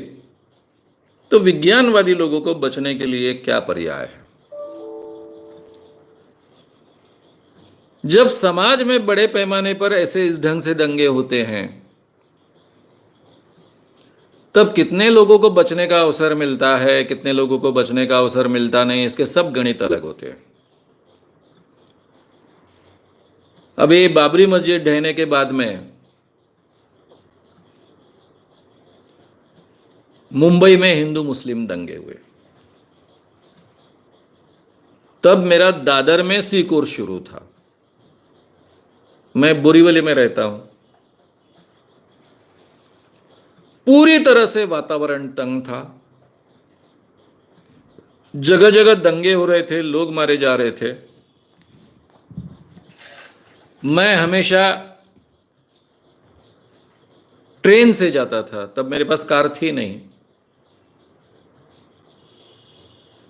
तो विज्ञानवादी लोगों को बचने के लिए क्या पर्याय है? जब समाज में बड़े पैमाने पर ऐसे इस ढंग से दंगे होते हैं तब कितने लोगों को बचने का अवसर मिलता है, कितने लोगों को बचने का अवसर मिलता नहीं, इसके सब गणित अलग होते हैं। अभी बाबरी मस्जिद ढहने के बाद में मुंबई में हिंदू मुस्लिम दंगे हुए, तब मेरा दादर में सी कोर्स शुरू था। मैं बोरीवली में रहता हूं। पूरी तरह से वातावरण तंग था, जगह जगह दंगे हो रहे थे, लोग मारे जा रहे थे। मैं हमेशा ट्रेन से जाता था, तब मेरे पास कार थी नहीं।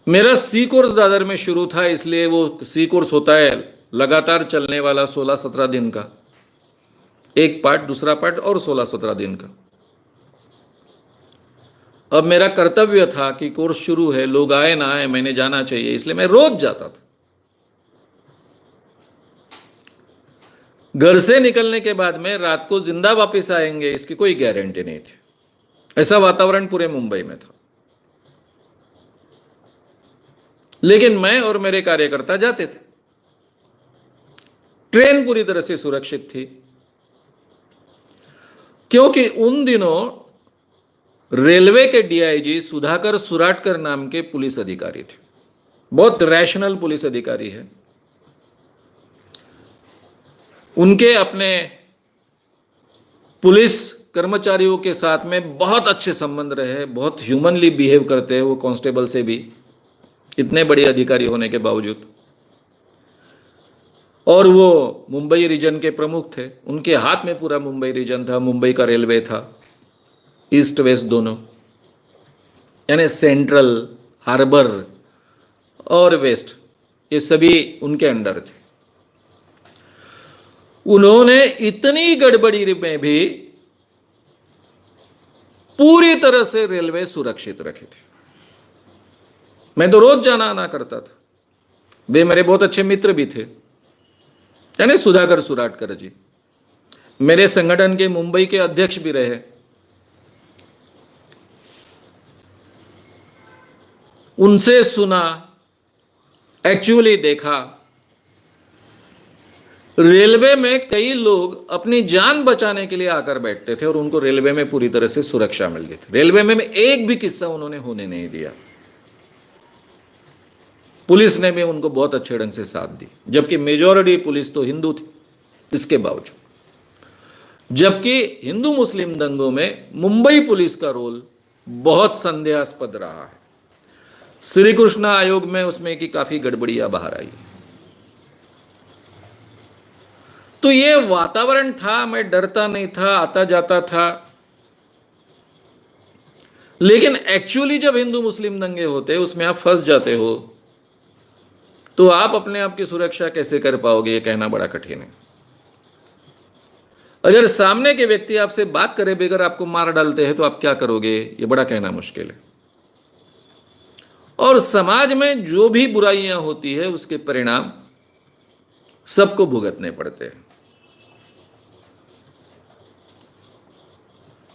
मेरा सी कोर्स दादर में शुरू था, इसलिए वो सी कोर्स होता है लगातार चलने वाला 16-17 दिन का, एक पार्ट दूसरा पार्ट और 16-17 दिन का। अब मेरा कर्तव्य था कि कोर्स शुरू है, लोग आए ना आए, मैंने जाना चाहिए, इसलिए मैं रोज जाता था। घर से निकलने के बाद में रात को जिंदा वापस आएंगे इसकी कोई गारंटी नहीं थी। ऐसा वातावरण पूरे मुंबई में था, लेकिन मैं और मेरे कार्यकर्ता जाते थे। ट्रेन पूरी तरह से सुरक्षित थी, क्योंकि उन दिनों रेलवे के डीआईजी सुधाकर सुराटकर नाम के पुलिस अधिकारी थे। बहुत रैशनल पुलिस अधिकारी है। उनके अपने पुलिस कर्मचारियों के साथ में बहुत अच्छे संबंध रहे, बहुत ह्यूमनली बिहेव करते हैं वो कांस्टेबल से भी, इतने बड़े अधिकारी होने के बावजूद। और वो मुंबई रीजन के प्रमुख थे, उनके हाथ में पूरा मुंबई रीजन था, मुंबई का रेलवे था, ईस्ट वेस्ट दोनों, यानी सेंट्रल, हार्बर और वेस्ट, ये सभी उनके अंडर थे। उन्होंने इतनी गड़बड़ी में भी पूरी तरह से रेलवे सुरक्षित रखे थे। मैं तो रोज जाना आना करता था। वे मेरे बहुत अच्छे मित्र भी थे, यानी सुधाकर सुराटकर जी मेरे संगठन के मुंबई के अध्यक्ष भी रहे। उनसे सुना, एक्चुअली देखा, रेलवे में कई लोग अपनी जान बचाने के लिए आकर बैठते थे और उनको रेलवे में पूरी तरह से सुरक्षा मिलती थी। रेलवे में एक भी किस्सा उन्होंने होने नहीं दिया। पुलिस ने भी उनको बहुत अच्छे ढंग से साथ दी, जबकि मेजॉरिटी पुलिस तो हिंदू थी इसके बावजूद। जबकि हिंदू मुस्लिम दंगों में मुंबई पुलिस का रोल बहुत संदेहास्पद रहा है। श्री कृष्णा आयोग में उसमें की काफी गड़बड़ियां बाहर आई। तो ये वातावरण था, मैं डरता नहीं था, आता जाता था। लेकिन एक्चुअली जब हिंदू मुस्लिम दंगे होते उसमें आप फंस जाते हो तो आप अपने आप की सुरक्षा कैसे कर पाओगे, ये कहना बड़ा कठिन है। अगर सामने के व्यक्ति आपसे बात करे बगैर आपको मार डालते हैं तो आप क्या करोगे, ये बड़ा कहना मुश्किल है। और समाज में जो भी बुराइयां होती है उसके परिणाम सबको भुगतने पड़ते हैं।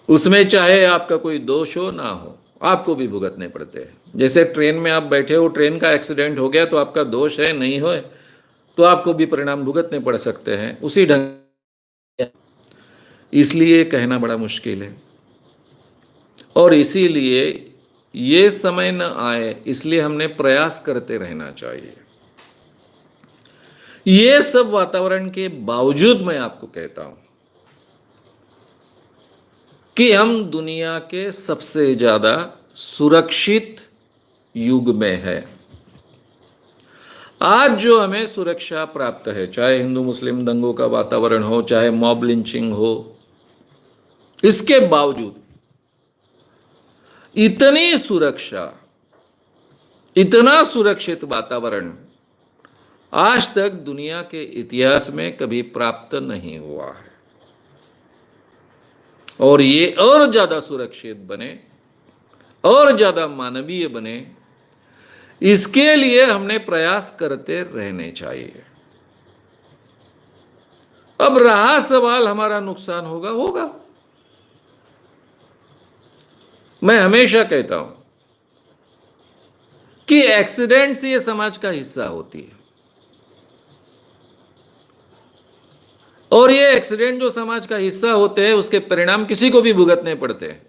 उसमें चाहे आपका कोई दोष हो ना हो, आपको भी भुगतने पड़ते हैं। जैसे ट्रेन में आप बैठे हो, ट्रेन का एक्सीडेंट हो गया तो आपका दोष है, नहीं हो तो आपको भी परिणाम भुगतने पड़ सकते हैं उसी ढंग। इसलिए कहना बड़ा मुश्किल है, और इसीलिए ये समय न आए इसलिए हमने प्रयास करते रहना चाहिए। ये सब वातावरण के बावजूद मैं आपको कहता हूं कि हम दुनिया के सबसे ज्यादा सुरक्षित युग में है। आज जो हमें सुरक्षा प्राप्त है, चाहे हिंदू मुस्लिम दंगों का वातावरण हो, चाहे मॉब लिंचिंग हो, इसके बावजूद इतनी सुरक्षा, इतना सुरक्षित वातावरण आज तक दुनिया के इतिहास में कभी प्राप्त नहीं हुआ है। और ये और ज्यादा सुरक्षित बने, और ज्यादा मानवीय बने, इसके लिए हमने प्रयास करते रहने चाहिए। अब रहा सवाल हमारा नुकसान होगा, होगा। मैं हमेशा कहता हूं कि एक्सीडेंट्स ये समाज का हिस्सा होती है, और ये एक्सीडेंट जो समाज का हिस्सा होते हैं उसके परिणाम किसी को भी भुगतने पड़ते हैं।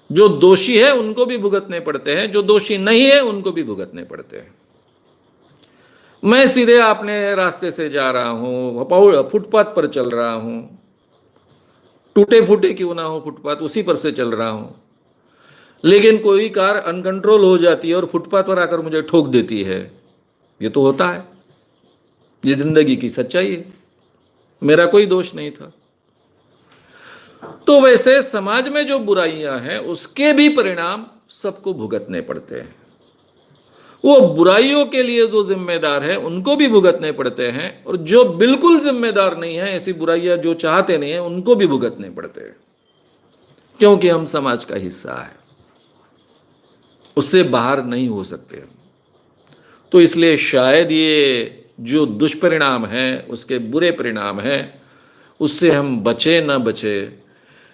जो दोषी है उनको भी भुगतने पड़ते हैं, जो दोषी नहीं है उनको भी भुगतने पड़ते हैं। मैं सीधे अपने रास्ते से जा रहा हूं, फुटपाथ पर चल रहा हूं, टूटे फूटे क्यों ना हो फुटपाथ, उसी पर से चल रहा हूं, लेकिन कोई कार अनकंट्रोल हो जाती है और फुटपाथ पर आकर मुझे ठोक देती है। ये तो होता है, ये जिंदगी की सच्चाई है, मेरा कोई दोष नहीं था। तो वैसे समाज में जो बुराइयां हैं उसके भी परिणाम सबको भुगतने पड़ते हैं। वो बुराइयों के लिए जो जिम्मेदार है उनको भी भुगतने पड़ते हैं, और जो बिल्कुल जिम्मेदार नहीं है, ऐसी बुराइयां जो चाहते नहीं है, उनको भी भुगतने पड़ते हैं, क्योंकि हम समाज का हिस्सा है, उससे बाहर नहीं हो सकते। तो इसलिए शायद ये जो दुष्परिणाम है, उसके बुरे परिणाम हैं, उससे हम बचे ना बचे,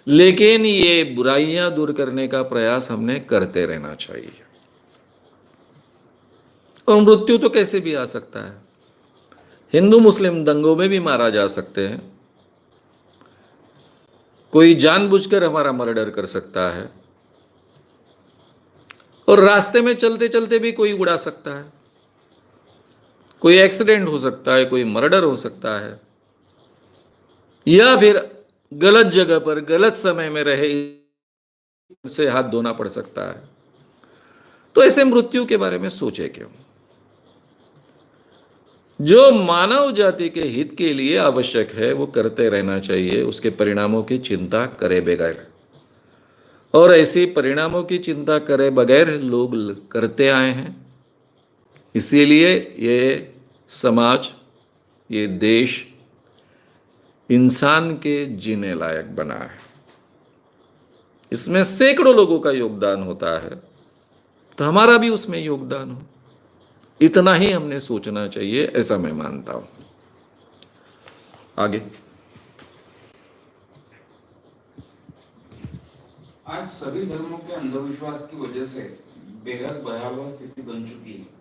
लेकिन ये बुराइयां दूर करने का प्रयास हमने करते रहना चाहिए। और मृत्यु तो कैसे भी आ सकता है, हिंदू मुस्लिम दंगों में भी मारा जा सकते हैं, कोई जानबूझकर हमारा मर्डर कर सकता है, और रास्ते में चलते चलते भी कोई उड़ा सकता है, कोई एक्सीडेंट हो सकता है, कोई मर्डर हो सकता है, या फिर गलत जगह पर गलत समय में रहे से हाथ धोना पड़ सकता है। तो ऐसे मृत्यु के बारे में सोचे क्यों? जो मानव जाति के हित के लिए आवश्यक है वो करते रहना चाहिए, उसके परिणामों की चिंता करे बगैर। और ऐसी परिणामों की चिंता करे बगैर लोग करते आए हैं, इसीलिए ये समाज, ये देश इंसान के जीने लायक बना है। इसमें सैकड़ों लोगों का योगदान होता है, तो हमारा भी उसमें योगदान हो, इतना ही हमने सोचना चाहिए, ऐसा मैं मानता हूं। आगे
आज सभी धर्मों के अंधविश्वास की वजह से बेहद भयावह स्थिति बन चुकी है।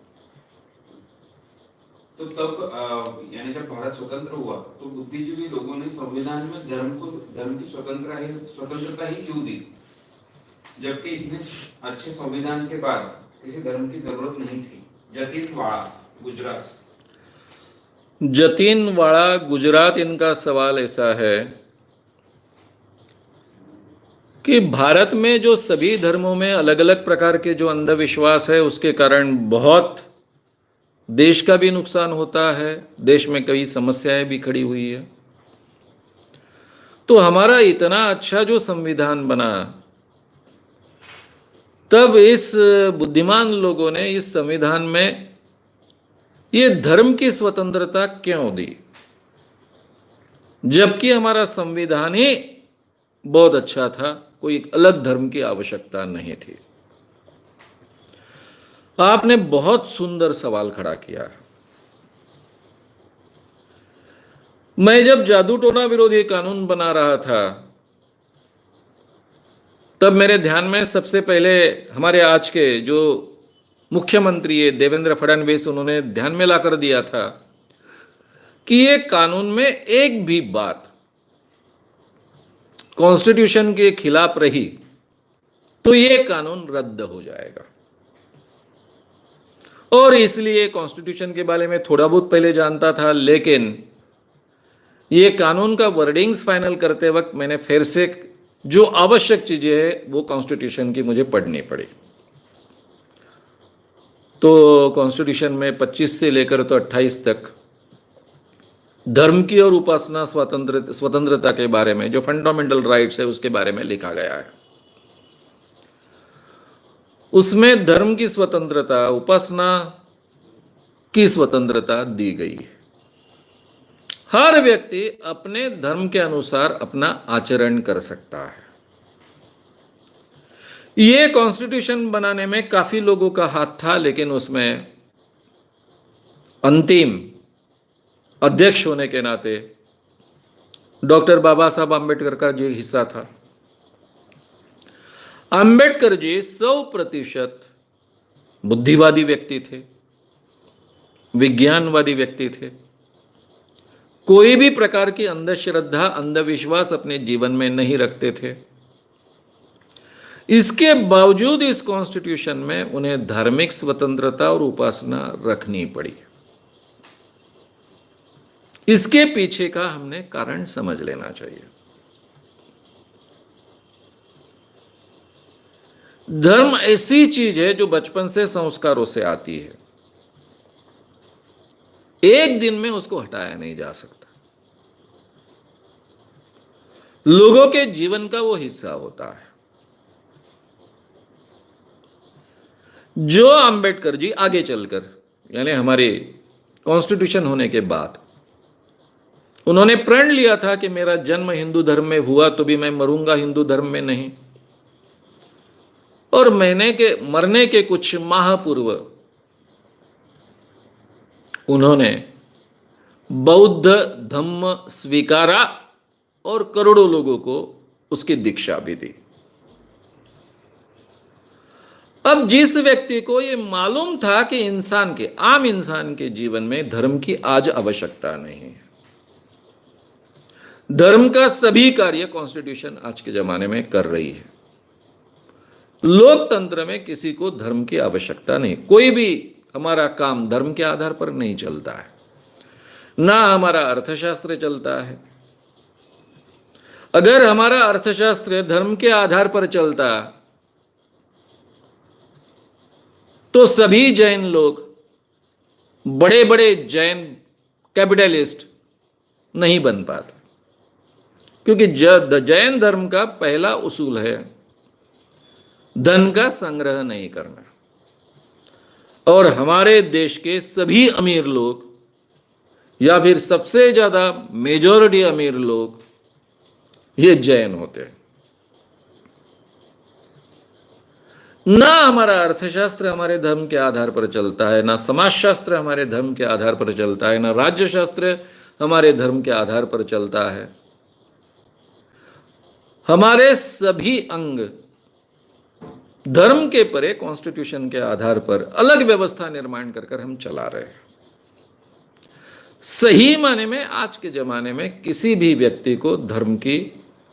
तो तब यानी जब भारत स्वतंत्र हुआ तो बुद्धिजीवी लोगों ने संविधान में धर्म की स्वतंत्रता ही क्यों दी, जबकि इतने अच्छे संविधान के बाद किसी धर्म की जरूरत नहीं थी।
जतीनवाड़ा गुजरात, इनका सवाल ऐसा है कि भारत में जो सभी धर्मों में अलग अलग प्रकार के जो अंधविश्वास है उसके कारण बहुत देश का भी नुकसान होता है, देश में कई समस्याएं भी खड़ी हुई है। तो हमारा इतना अच्छा जो संविधान बना, तब इस बुद्धिमान लोगों ने इस संविधान में ये धर्म की स्वतंत्रता क्यों दी, जबकि हमारा संविधान ही बहुत अच्छा था, कोई अलग धर्म की आवश्यकता नहीं थी। आपने बहुत सुंदर सवाल खड़ा किया। मैं जब जादू टोना विरोधी कानून बना रहा था तब मेरे ध्यान में सबसे पहले हमारे आज के जो मुख्यमंत्री है देवेंद्र फडणवीस, उन्होंने ध्यान में लाकर दिया था कि ये कानून में एक भी बात कॉन्स्टिट्यूशन के खिलाफ रही तो ये कानून रद्द हो जाएगा। और इसलिए कॉन्स्टिट्यूशन के बारे में थोड़ा बहुत पहले जानता था, लेकिन ये कानून का वर्डिंग्स फाइनल करते वक्त मैंने फिर से जो आवश्यक चीजें है वो कॉन्स्टिट्यूशन की मुझे पढ़नी पड़ी। तो कॉन्स्टिट्यूशन में 25 से लेकर तो 28 तक धर्म की और उपासना स्वतंत्रता के बारे में, जो फंडामेंटल राइट्स है उसके बारे में लिखा गया है। उसमें धर्म की स्वतंत्रता, उपासना की स्वतंत्रता दी गई है। हर व्यक्ति अपने धर्म के अनुसार अपना आचरण कर सकता है। ये कॉन्स्टिट्यूशन बनाने में काफी लोगों का हाथ था, लेकिन उसमें अंतिम अध्यक्ष होने के नाते डॉक्टर बाबा साहब आम्बेडकर का जो हिस्सा था। आम्बेडकर जी 100% बुद्धिवादी व्यक्ति थे, विज्ञानवादी व्यक्ति थे। कोई भी प्रकार की अंधश्रद्धा, अंधविश्वास अपने जीवन में नहीं रखते थे। इसके बावजूद इस कॉन्स्टिट्यूशन में उन्हें धार्मिक स्वतंत्रता और उपासना रखनी पड़ी। इसके पीछे का हमने कारण समझ लेना चाहिए। धर्म ऐसी चीज है जो बचपन से संस्कारों से आती है, एक दिन में उसको हटाया नहीं जा सकता। लोगों के जीवन का वो हिस्सा होता है। जो अंबेडकर जी आगे चलकर, यानी हमारे कॉन्स्टिट्यूशन होने के बाद, उन्होंने प्रण लिया था कि मेरा जन्म हिंदू धर्म में हुआ तो भी मैं मरूंगा हिंदू धर्म में नहीं। और मरने के कुछ माह पूर्व उन्होंने बौद्ध धम्म स्वीकारा और करोड़ों लोगों को उसकी दीक्षा भी दी। अब जिस व्यक्ति को यह मालूम था कि आम इंसान के जीवन में धर्म की आज आवश्यकता नहीं है, धर्म का सभी कार्य कॉन्स्टिट्यूशन आज के जमाने में कर रही है। लोकतंत्र में किसी को धर्म की आवश्यकता नहीं। कोई भी हमारा काम धर्म के आधार पर नहीं चलता है, ना हमारा अर्थशास्त्र चलता है। अगर हमारा अर्थशास्त्र धर्म के आधार पर चलता तो सभी जैन लोग बड़े बड़े जैन कैपिटलिस्ट नहीं बन पाते, क्योंकि जैन धर्म का पहला उसूल है धन का संग्रह नहीं करना। और हमारे देश के सभी अमीर लोग, या फिर सबसे ज्यादा मेजॉरिटी अमीर लोग, ये जैन होते हैं। ना हमारा अर्थशास्त्र हमारे धर्म के आधार पर चलता है, ना समाजशास्त्र हमारे धर्म के आधार पर चलता है, ना राज्यशास्त्र हमारे धर्म के आधार पर चलता है। हमारे सभी अंग धर्म के परे कॉन्स्टिट्यूशन के आधार पर अलग व्यवस्था निर्माण कर हम चला रहे हैं। सही माने में आज के जमाने में किसी भी व्यक्ति को धर्म की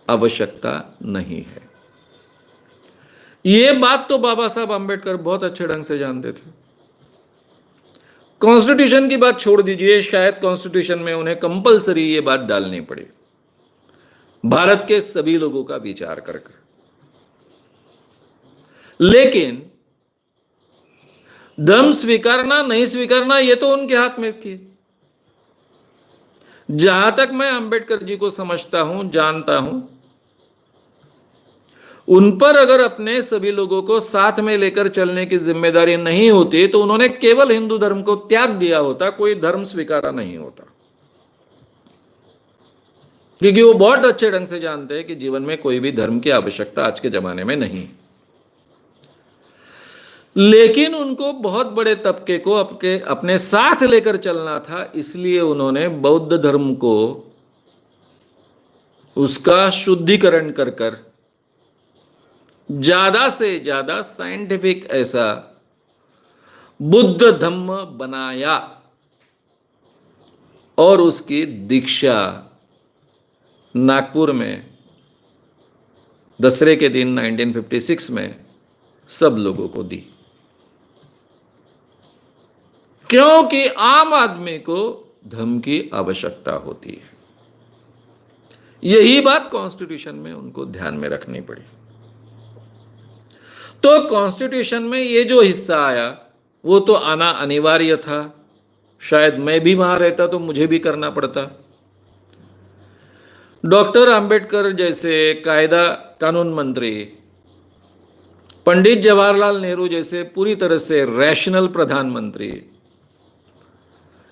आवश्यकता नहीं है। यह बात तो बाबा साहब आम्बेडकर बहुत अच्छे ढंग से जानते थे। कॉन्स्टिट्यूशन की बात छोड़ दीजिए, शायद कॉन्स्टिट्यूशन में उन्हें कंपलसरी ये बात डालनी पड़ी, भारत के सभी लोगों का विचार करके। लेकिन धर्म स्वीकारना नहीं स्वीकारना यह तो उनके हाथ में थी। जहां तक मैं अंबेडकर जी को समझता हूं, जानता हूं, उन पर अगर अपने सभी लोगों को साथ में लेकर चलने की जिम्मेदारी नहीं होती तो उन्होंने केवल हिंदू धर्म को त्याग दिया होता, कोई धर्म स्वीकारा नहीं होता। क्योंकि वो बहुत अच्छे ढंग से जानते हैं कि जीवन में कोई भी धर्म की आवश्यकता आज के जमाने में नहीं। लेकिन उनको बहुत बड़े तबके को अपने साथ लेकर चलना था, इसलिए उन्होंने बौद्ध धर्म को उसका शुद्धिकरण कर ज्यादा से ज्यादा साइंटिफिक ऐसा बुद्ध धम्म बनाया और उसकी दीक्षा नागपुर में दसरे के दिन 1956 में सब लोगों को दी, क्योंकि आम आदमी को धर्म की आवश्यकता होती है। यही बात कॉन्स्टिट्यूशन में उनको ध्यान में रखनी पड़ी। तो कॉन्स्टिट्यूशन में ये जो हिस्सा आया वो तो आना अनिवार्य था। शायद मैं भी वहां रहता तो मुझे भी करना पड़ता। डॉक्टर अंबेडकर जैसे कायदा कानून मंत्री, पंडित जवाहरलाल नेहरू जैसे पूरी तरह से रैशनल प्रधानमंत्री,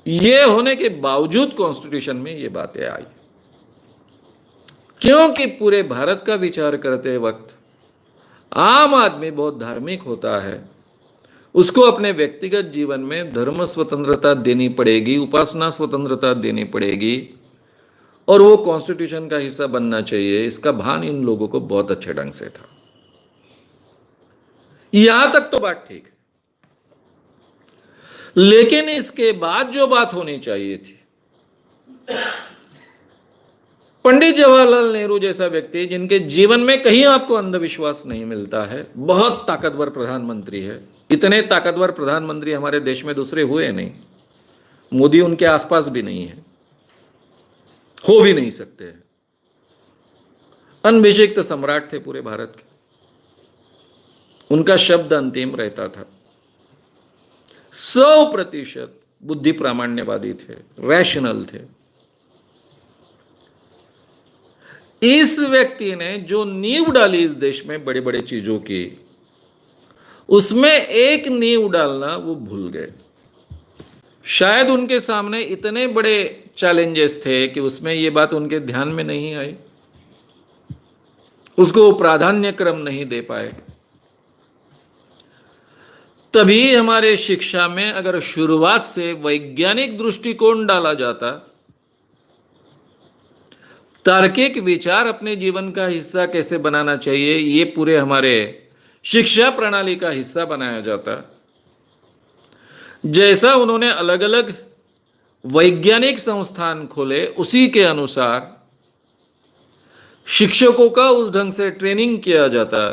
ये होने के बावजूद कॉन्स्टिट्यूशन में ये बातें आई, क्योंकि पूरे भारत का विचार करते वक्त आम आदमी बहुत धार्मिक होता है, उसको अपने व्यक्तिगत जीवन में धर्म स्वतंत्रता देनी पड़ेगी, उपासना स्वतंत्रता देनी पड़ेगी, और वो कॉन्स्टिट्यूशन का हिस्सा बनना चाहिए। इसका भान इन लोगों को बहुत अच्छे ढंग से था। यहां तक तो बात ठीक है, लेकिन इसके बाद जो बात होनी चाहिए थी, पंडित जवाहरलाल नेहरू जैसा व्यक्ति जिनके जीवन में कहीं आपको अंधविश्वास नहीं मिलता है, बहुत ताकतवर प्रधानमंत्री है, इतने ताकतवर प्रधानमंत्री हमारे देश में दूसरे हुए नहीं, मोदी उनके आसपास भी नहीं है, हो भी नहीं सकते हैं। अनभिषिक्त सम्राट थे पूरे भारत के, उनका शब्द अंतिम रहता था। 100% बुद्धि प्रामाण्यवादी थे, रैशनल थे। इस व्यक्ति ने जो नींव डाली इस देश में बड़े बड़े चीजों की, उसमें एक नींव डालना वो भूल गए। शायद उनके सामने इतने बड़े चैलेंजेस थे कि उसमें ये बात उनके ध्यान में नहीं आई, उसको प्राधान्य क्रम नहीं दे पाए। तभी हमारे शिक्षा में अगर शुरुआत से वैज्ञानिक दृष्टिकोण डाला जाता, तार्किक विचार अपने जीवन का हिस्सा कैसे बनाना चाहिए, ये पूरे हमारे शिक्षा प्रणाली का हिस्सा बनाया जाता, जैसा उन्होंने अलग अलग वैज्ञानिक संस्थान खोले उसी के अनुसार शिक्षकों का उस ढंग से ट्रेनिंग किया जाता,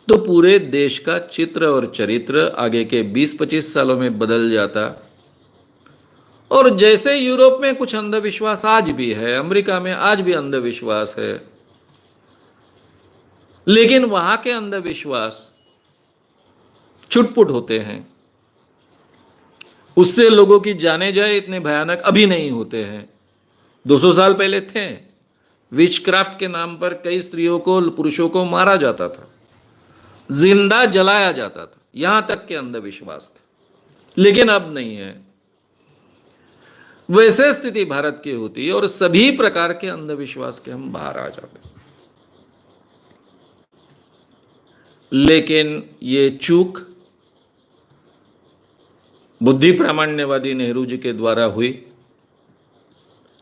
तो पूरे देश का चित्र और चरित्र आगे के 20-25 सालों में बदल जाता। और जैसे यूरोप में कुछ अंधविश्वास आज भी है, अमेरिका में आज भी अंधविश्वास है, लेकिन वहां के अंधविश्वास छुटपुट होते हैं, उससे लोगों की जाने जाए इतने भयानक अभी नहीं होते हैं। 200 साल पहले थे, विचक्राफ्ट के नाम पर कई स्त्रियों को, पुरुषों को मारा जाता था, जिंदा जलाया जाता था, यहां तक के अंधविश्वास थे, लेकिन अब नहीं है। वैसे स्थिति भारत की होती है और सभी प्रकार के अंधविश्वास के हम बाहर आ जाते। लेकिन ये चूक बुद्धि प्रामाण्यवादी नेहरू जी के द्वारा हुई,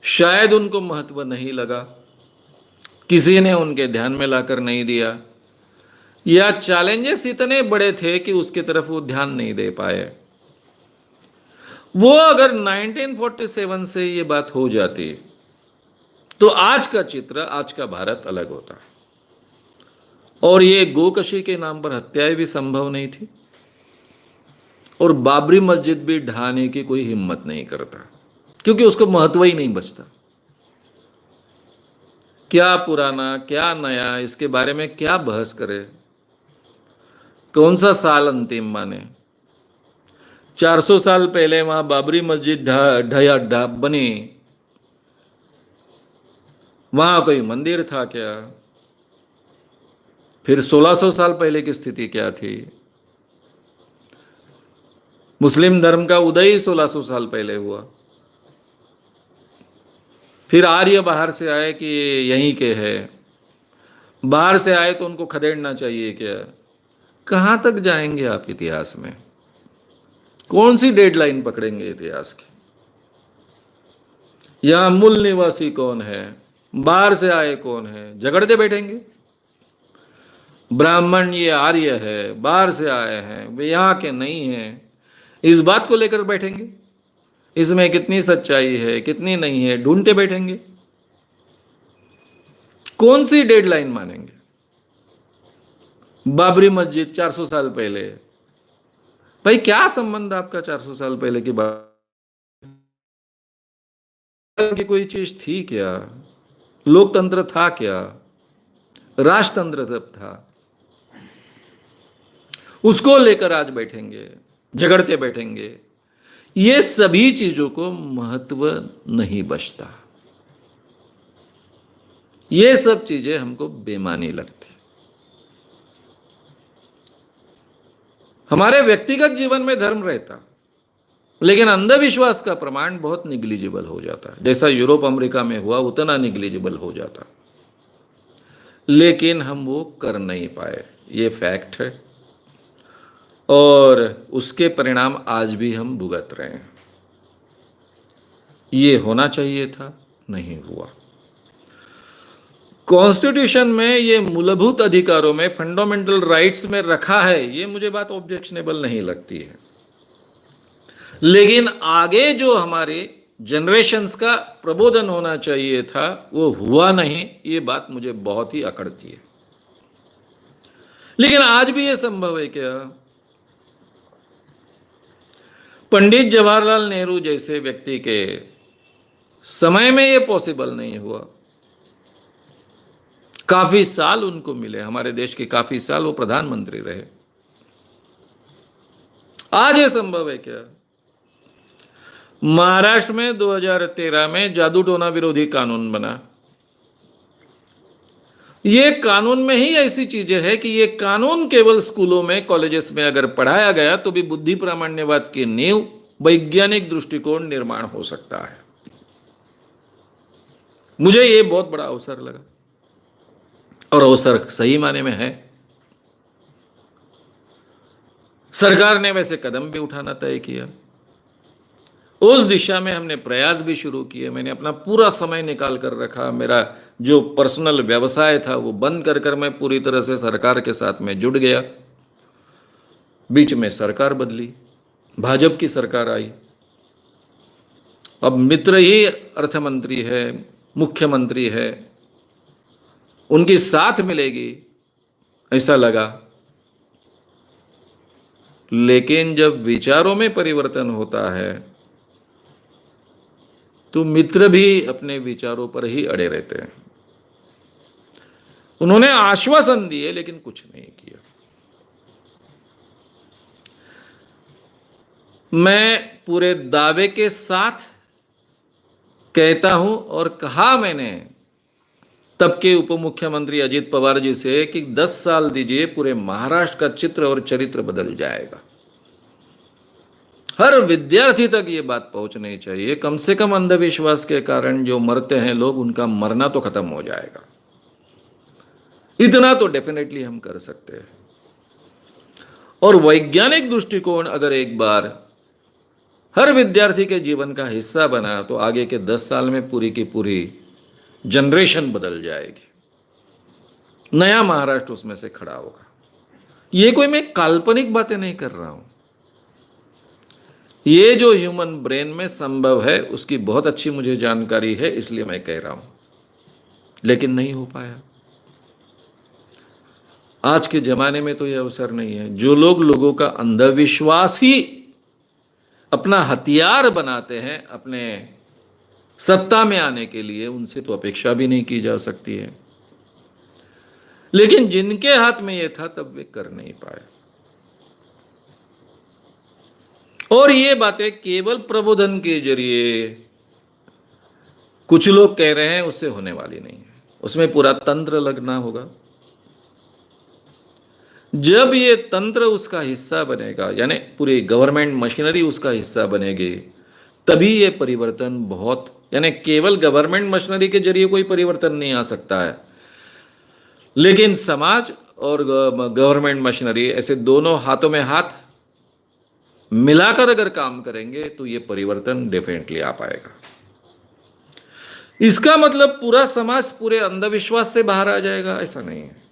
शायद उनको महत्व नहीं लगा, किसी ने उनके ध्यान में लाकर नहीं दिया, या चैलेंजेस इतने बड़े थे कि उसकी तरफ वो ध्यान नहीं दे पाए। वो अगर 1947 से ये बात हो जाती तो आज का चित्र, आज का भारत अलग होता, और ये गोकशी के नाम पर हत्याएं भी संभव नहीं थी, और बाबरी मस्जिद भी ढहाने की कोई हिम्मत नहीं करता, क्योंकि उसको महत्व ही नहीं बचता। क्या पुराना क्या नया, इसके बारे में क्या बहस करे, कौन सा साल अंतिम माने। 400 साल पहले वहां बाबरी मस्जिद ढा बनी, वहां कोई मंदिर था क्या? फिर 1600 साल पहले की स्थिति क्या थी? मुस्लिम धर्म का उदय ही 1600 साल पहले हुआ। फिर आर्य बाहर से आए कि यहीं के हैं, बाहर से आए तो उनको खदेड़ना चाहिए क्या? कहां तक जाएंगे आप इतिहास में? कौन सी डेडलाइन पकड़ेंगे इतिहास की? यहां मूल निवासी कौन है, बाहर से आए कौन है, झगड़ते बैठेंगे। ब्राह्मण ये आर्य है, बाहर से आए हैं, वे यहां के नहीं हैं, इस बात को लेकर बैठेंगे। इसमें कितनी सच्चाई है, कितनी नहीं है, ढूंढते बैठेंगे। कौन सी डेडलाइन मानेंगे? बाबरी मस्जिद 400 साल पहले, भाई क्या संबंध आपका 400 साल पहले की बात की? कोई चीज थी क्या? लोकतंत्र था क्या? राजतंत्र तब था। उसको लेकर आज बैठेंगे, झगड़ते बैठेंगे। ये सभी चीजों को महत्व नहीं बचता, ये सब चीजें हमको बेमानी लगती। हमारे व्यक्तिगत जीवन में धर्म रहता, लेकिन अंधविश्वास का प्रमाण बहुत निग्लिजिबल हो जाता है, जैसा यूरोप अमेरिका में हुआ उतना निग्लिजिबल हो जाता, लेकिन हम वो कर नहीं पाए, ये फैक्ट है। और उसके परिणाम आज भी हम भुगत रहे हैं। ये होना चाहिए था, नहीं हुआ। कॉन्स्टिट्यूशन में ये मूलभूत अधिकारों में, फंडामेंटल राइट्स में रखा है, ये मुझे बात ऑब्जेक्शनेबल नहीं लगती है। लेकिन आगे जो हमारे जनरेशन्स का प्रबोधन होना चाहिए था वो हुआ नहीं, ये बात मुझे बहुत ही अकड़ती है। लेकिन आज भी ये संभव है क्या? पंडित जवाहरलाल नेहरू जैसे व्यक्ति के समय में ये पॉसिबल नहीं हुआ। काफी साल उनको मिले, हमारे देश के काफी साल वो प्रधानमंत्री रहे। आज ये संभव है क्या? महाराष्ट्र में 2013 में जादू टोना विरोधी कानून बना। ये कानून में ही ऐसी चीजें हैं कि ये कानून केवल स्कूलों में, कॉलेजेस में अगर पढ़ाया गया तो भी बुद्धि प्रामाण्यवाद की नींव, वैज्ञानिक दृष्टिकोण निर्माण हो सकता है। मुझे ये बहुत बड़ा अवसर लगा, और अवसर सही माने में है। सरकार ने वैसे कदम भी उठाना तय किया, उस दिशा में हमने प्रयास भी शुरू किए। मैंने अपना पूरा समय निकाल कर रखा, मेरा जो पर्सनल व्यवसाय था वो बंद कर कर मैं पूरी तरह से सरकार के साथ में जुड़ गया। बीच में सरकार बदली, भाजपा की सरकार आई, अब मित्र ही अर्थ मंत्री है, मुख्यमंत्री है, उनकी साथ मिलेगी ऐसा लगा। लेकिन जब विचारों में परिवर्तन होता है तो मित्र भी अपने विचारों पर ही अड़े रहते हैं। उन्होंने आश्वासन दिए लेकिन कुछ नहीं किया। मैं पूरे दावे के साथ कहता हूं, और कहा मैंने तब के उप मुख्यमंत्री अजित पवार जी से कि 10 साल दीजिए, पूरे महाराष्ट्र का चित्र और चरित्र बदल जाएगा। हर विद्यार्थी तक ये बात पहुंचनी चाहिए, कम से कम अंधविश्वास के कारण जो मरते हैं लोग, उनका मरना तो खत्म हो जाएगा। इतना तो डेफिनेटली हम कर सकते हैं। और वैज्ञानिक दृष्टिकोण अगर एक बार हर विद्यार्थी के जीवन का हिस्सा बना तो आगे के 10 साल में पूरी की पूरी जनरेशन बदल जाएगी, नया महाराष्ट्र उसमें से खड़ा होगा। ये कोई मैं काल्पनिक बातें नहीं कर रहा हूं, ये जो ह्यूमन ब्रेन में संभव है उसकी बहुत अच्छी मुझे जानकारी है, इसलिए मैं कह रहा हूं। लेकिन नहीं हो पाया। आज के जमाने में तो यह अवसर नहीं है। जो लोग लोगों का अंधविश्वास ही अपना हथियार बनाते हैं अपने सत्ता में आने के लिए, उनसे तो अपेक्षा भी नहीं की जा सकती है। लेकिन जिनके हाथ में यह था तब वे कर नहीं पाए। और ये बातें केवल प्रबोधन के जरिए कुछ लोग कह रहे हैं उससे होने वाली नहीं है, उसमें पूरा तंत्र लगना होगा। जब ये तंत्र उसका हिस्सा बनेगा, यानी पूरी गवर्नमेंट मशीनरी उसका हिस्सा बनेगी, तभी ये परिवर्तन बहुत, यानी केवल गवर्नमेंट मशीनरी के जरिए कोई परिवर्तन नहीं आ सकता है, लेकिन समाज और गवर्नमेंट मशीनरी ऐसे दोनों हाथों में हाथ मिलाकर अगर काम करेंगे तो ये परिवर्तन डेफिनेटली आ पाएगा। इसका मतलब पूरा समाज पूरे अंधविश्वास से बाहर आ जाएगा, ऐसा नहीं है।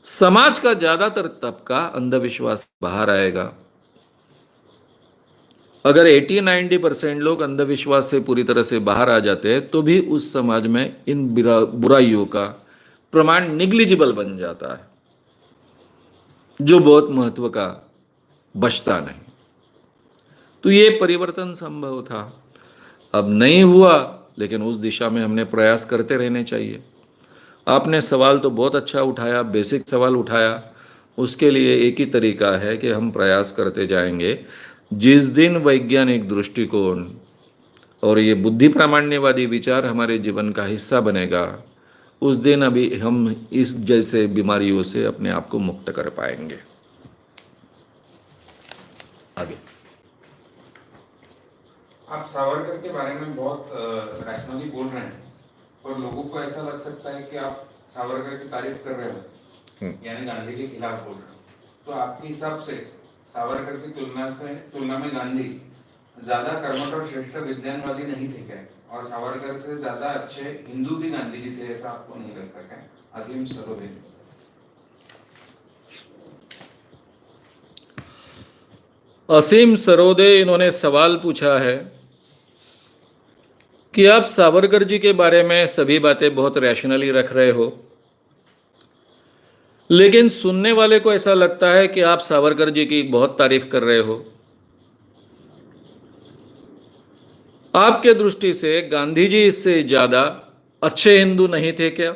समाज का ज्यादातर तबका अंधविश्वास बाहर आएगा। अगर 80-90% लोग अंधविश्वास से पूरी तरह से बाहर आ जाते हैं तो भी उस समाज में इन बुराइयों का प्रमाण निग्लिजिबल बन जाता है, जो बहुत महत्व का बचता नहीं। तो ये परिवर्तन संभव था, अब नहीं हुआ, लेकिन उस दिशा में हमने प्रयास करते रहने चाहिए। आपने सवाल तो बहुत अच्छा उठाया, बेसिक सवाल उठाया। उसके लिए एक ही तरीका है कि हम प्रयास करते जाएंगे। जिस दिन वैज्ञानिक दृष्टिकोण और ये बुद्धि प्रामाण्यवादी विचार हमारे जीवन का हिस्सा बनेगा, उस दिन अभी हम इस जैसे बीमारियों से अपने आप को मुक्त कर पाएंगे। आगे
आप सावरकर के बारे में बहुत रैशनली बोल रहे हैं, और लोगों को ऐसा लग सकता है कि आप सावरकर की तारीफ कर रहे हो, यानी गांधी के खिलाफ बोल रहे हो। तो आपके हिसाब से सावरकर की तुलना में गांधी ज्यादा कर्मठ और श्रेष्ठ विज्ञानवादी नहीं थे क्या? और सावरकर से ज्यादा अच्छे हिंदू भी गांधी जी थे, ऐसा आपको नहीं लगता क्या? असीम सरोदे।
असीम सरोदे इन्होंने सवाल पूछा है कि आप सावरकर जी के बारे में सभी बातें बहुत रैशनली रख रहे हो, लेकिन सुनने वाले को ऐसा लगता है कि आप सावरकर जी की बहुत तारीफ कर रहे हो। आपके दृष्टि से गांधी जी इससे ज्यादा अच्छे हिंदू नहीं थे क्या?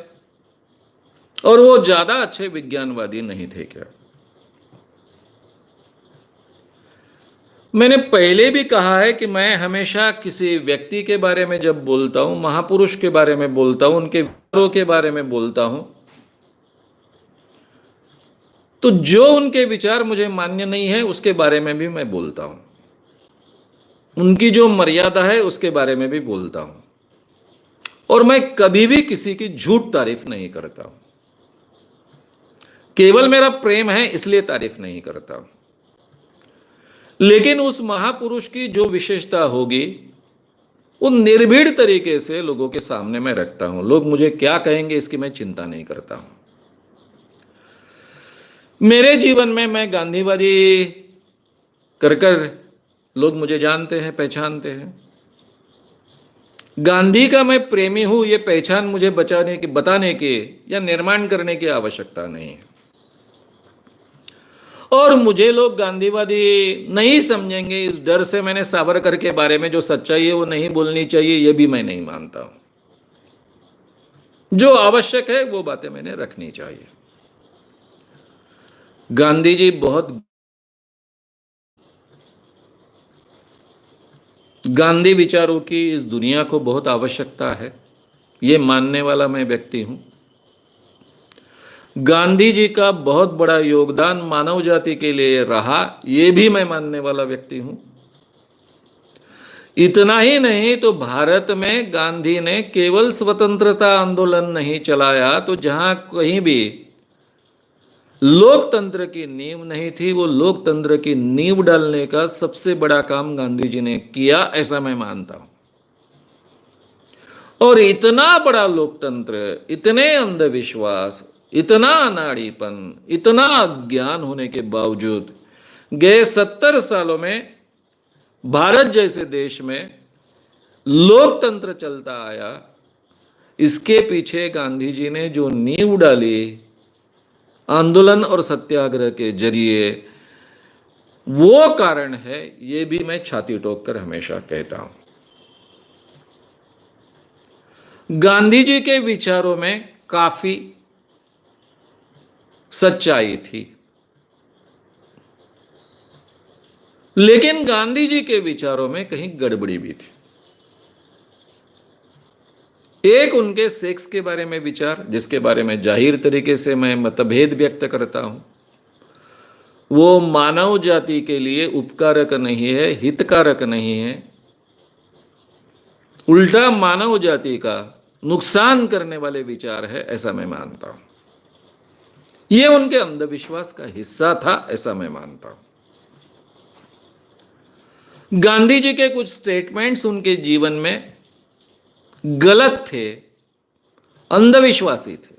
और वो ज्यादा अच्छे विज्ञानवादी नहीं थे क्या? मैंने पहले भी कहा है कि मैं हमेशा किसी व्यक्ति के बारे में जब बोलता हूं, महापुरुष के बारे में बोलता हूं, उनके विचारों के बारे में बोलता हूं, तो जो उनके विचार मुझे मान्य नहीं है उसके बारे में भी मैं बोलता हूं, उनकी जो मर्यादा है उसके बारे में भी बोलता हूं, और मैं कभी भी किसी की झूठ तारीफ नहीं करता हूं। केवल मेरा प्रेम है इसलिए तारीफ नहीं करता हूं। लेकिन उस महापुरुष की जो विशेषता होगी वो निर्भीड़ तरीके से लोगों के सामने मैं रखता हूं। लोग मुझे क्या कहेंगे इसकी मैं चिंता नहीं करता हूं। मेरे जीवन में मैं गांधीवादी कर कर लोग मुझे जानते हैं, पहचानते हैं। गांधी का मैं प्रेमी हूं ये पहचान मुझे बताने की या निर्माण करने की आवश्यकता नहीं है। और मुझे लोग गांधीवादी नहीं समझेंगे इस डर से मैंने सावरकर के बारे में जो सच्चाई है वो नहीं बोलनी चाहिए, ये भी मैं नहीं मानता हूं। जो आवश्यक है वो बातें मैंने रखनी चाहिए। गांधी जी गांधी विचारों की इस दुनिया को बहुत आवश्यकता है, ये मानने वाला मैं व्यक्ति हूं। गांधी जी का बहुत बड़ा योगदान मानव जाति के लिए रहा, ये भी मैं मानने वाला व्यक्ति हूं। इतना ही नहीं तो भारत में गांधी ने केवल स्वतंत्रता आंदोलन नहीं चलाया, तो जहां कहीं भी लोकतंत्र की नींव नहीं थी, वो लोकतंत्र की नींव डालने का सबसे बड़ा काम गांधी जी ने किया, ऐसा मैं मानता हूं। और इतना बड़ा लोकतंत्र, इतने अंधविश्वास, इतना अनाड़ीपन, इतना अज्ञान होने के बावजूद गए 70 सालों में भारत जैसे देश में लोकतंत्र चलता आया। इसके पीछे गांधी जी ने जो नींव डाली आंदोलन और सत्याग्रह के जरिए, वो कारण है, ये भी मैं छाती ठोक कर हमेशा कहता हूं। गांधी जी के विचारों में काफी सच्चाई थी, लेकिन गांधी जी के विचारों में कहीं गड़बड़ी भी थी। एक उनके सेक्स के बारे में विचार, जिसके बारे में जाहिर तरीके से मैं मतभेद व्यक्त करता हूं, वो मानव जाति के लिए उपकारक नहीं है, हितकारक नहीं है, उल्टा मानव जाति का नुकसान करने वाले विचार है, ऐसा मैं मानता हूं। यह उनके अंधविश्वास का हिस्सा था, ऐसा मैं मानता हूं। गांधी जी के कुछ स्टेटमेंट्स उनके जीवन में गलत थे, अंधविश्वासी थे।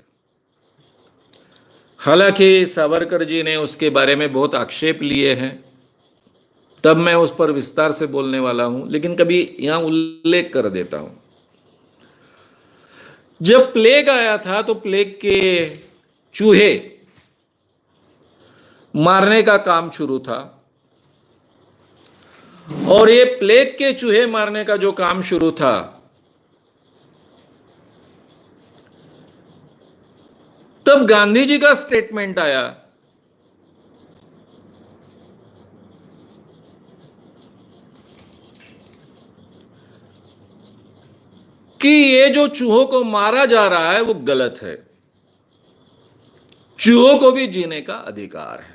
हालांकि सावरकर जी ने उसके बारे में बहुत आक्षेप लिए हैं, तब मैं उस पर विस्तार से बोलने वाला हूं, लेकिन कभी यहां उल्लेख कर देता हूं। जब प्लेग आया था तो प्लेग के चूहे मारने का काम शुरू था, और ये प्लेग के चूहे मारने का जो काम शुरू था, तब गांधी जी का स्टेटमेंट आया कि ये जो चूहों को मारा जा रहा है वो गलत है, चूहों को भी जीने का अधिकार है।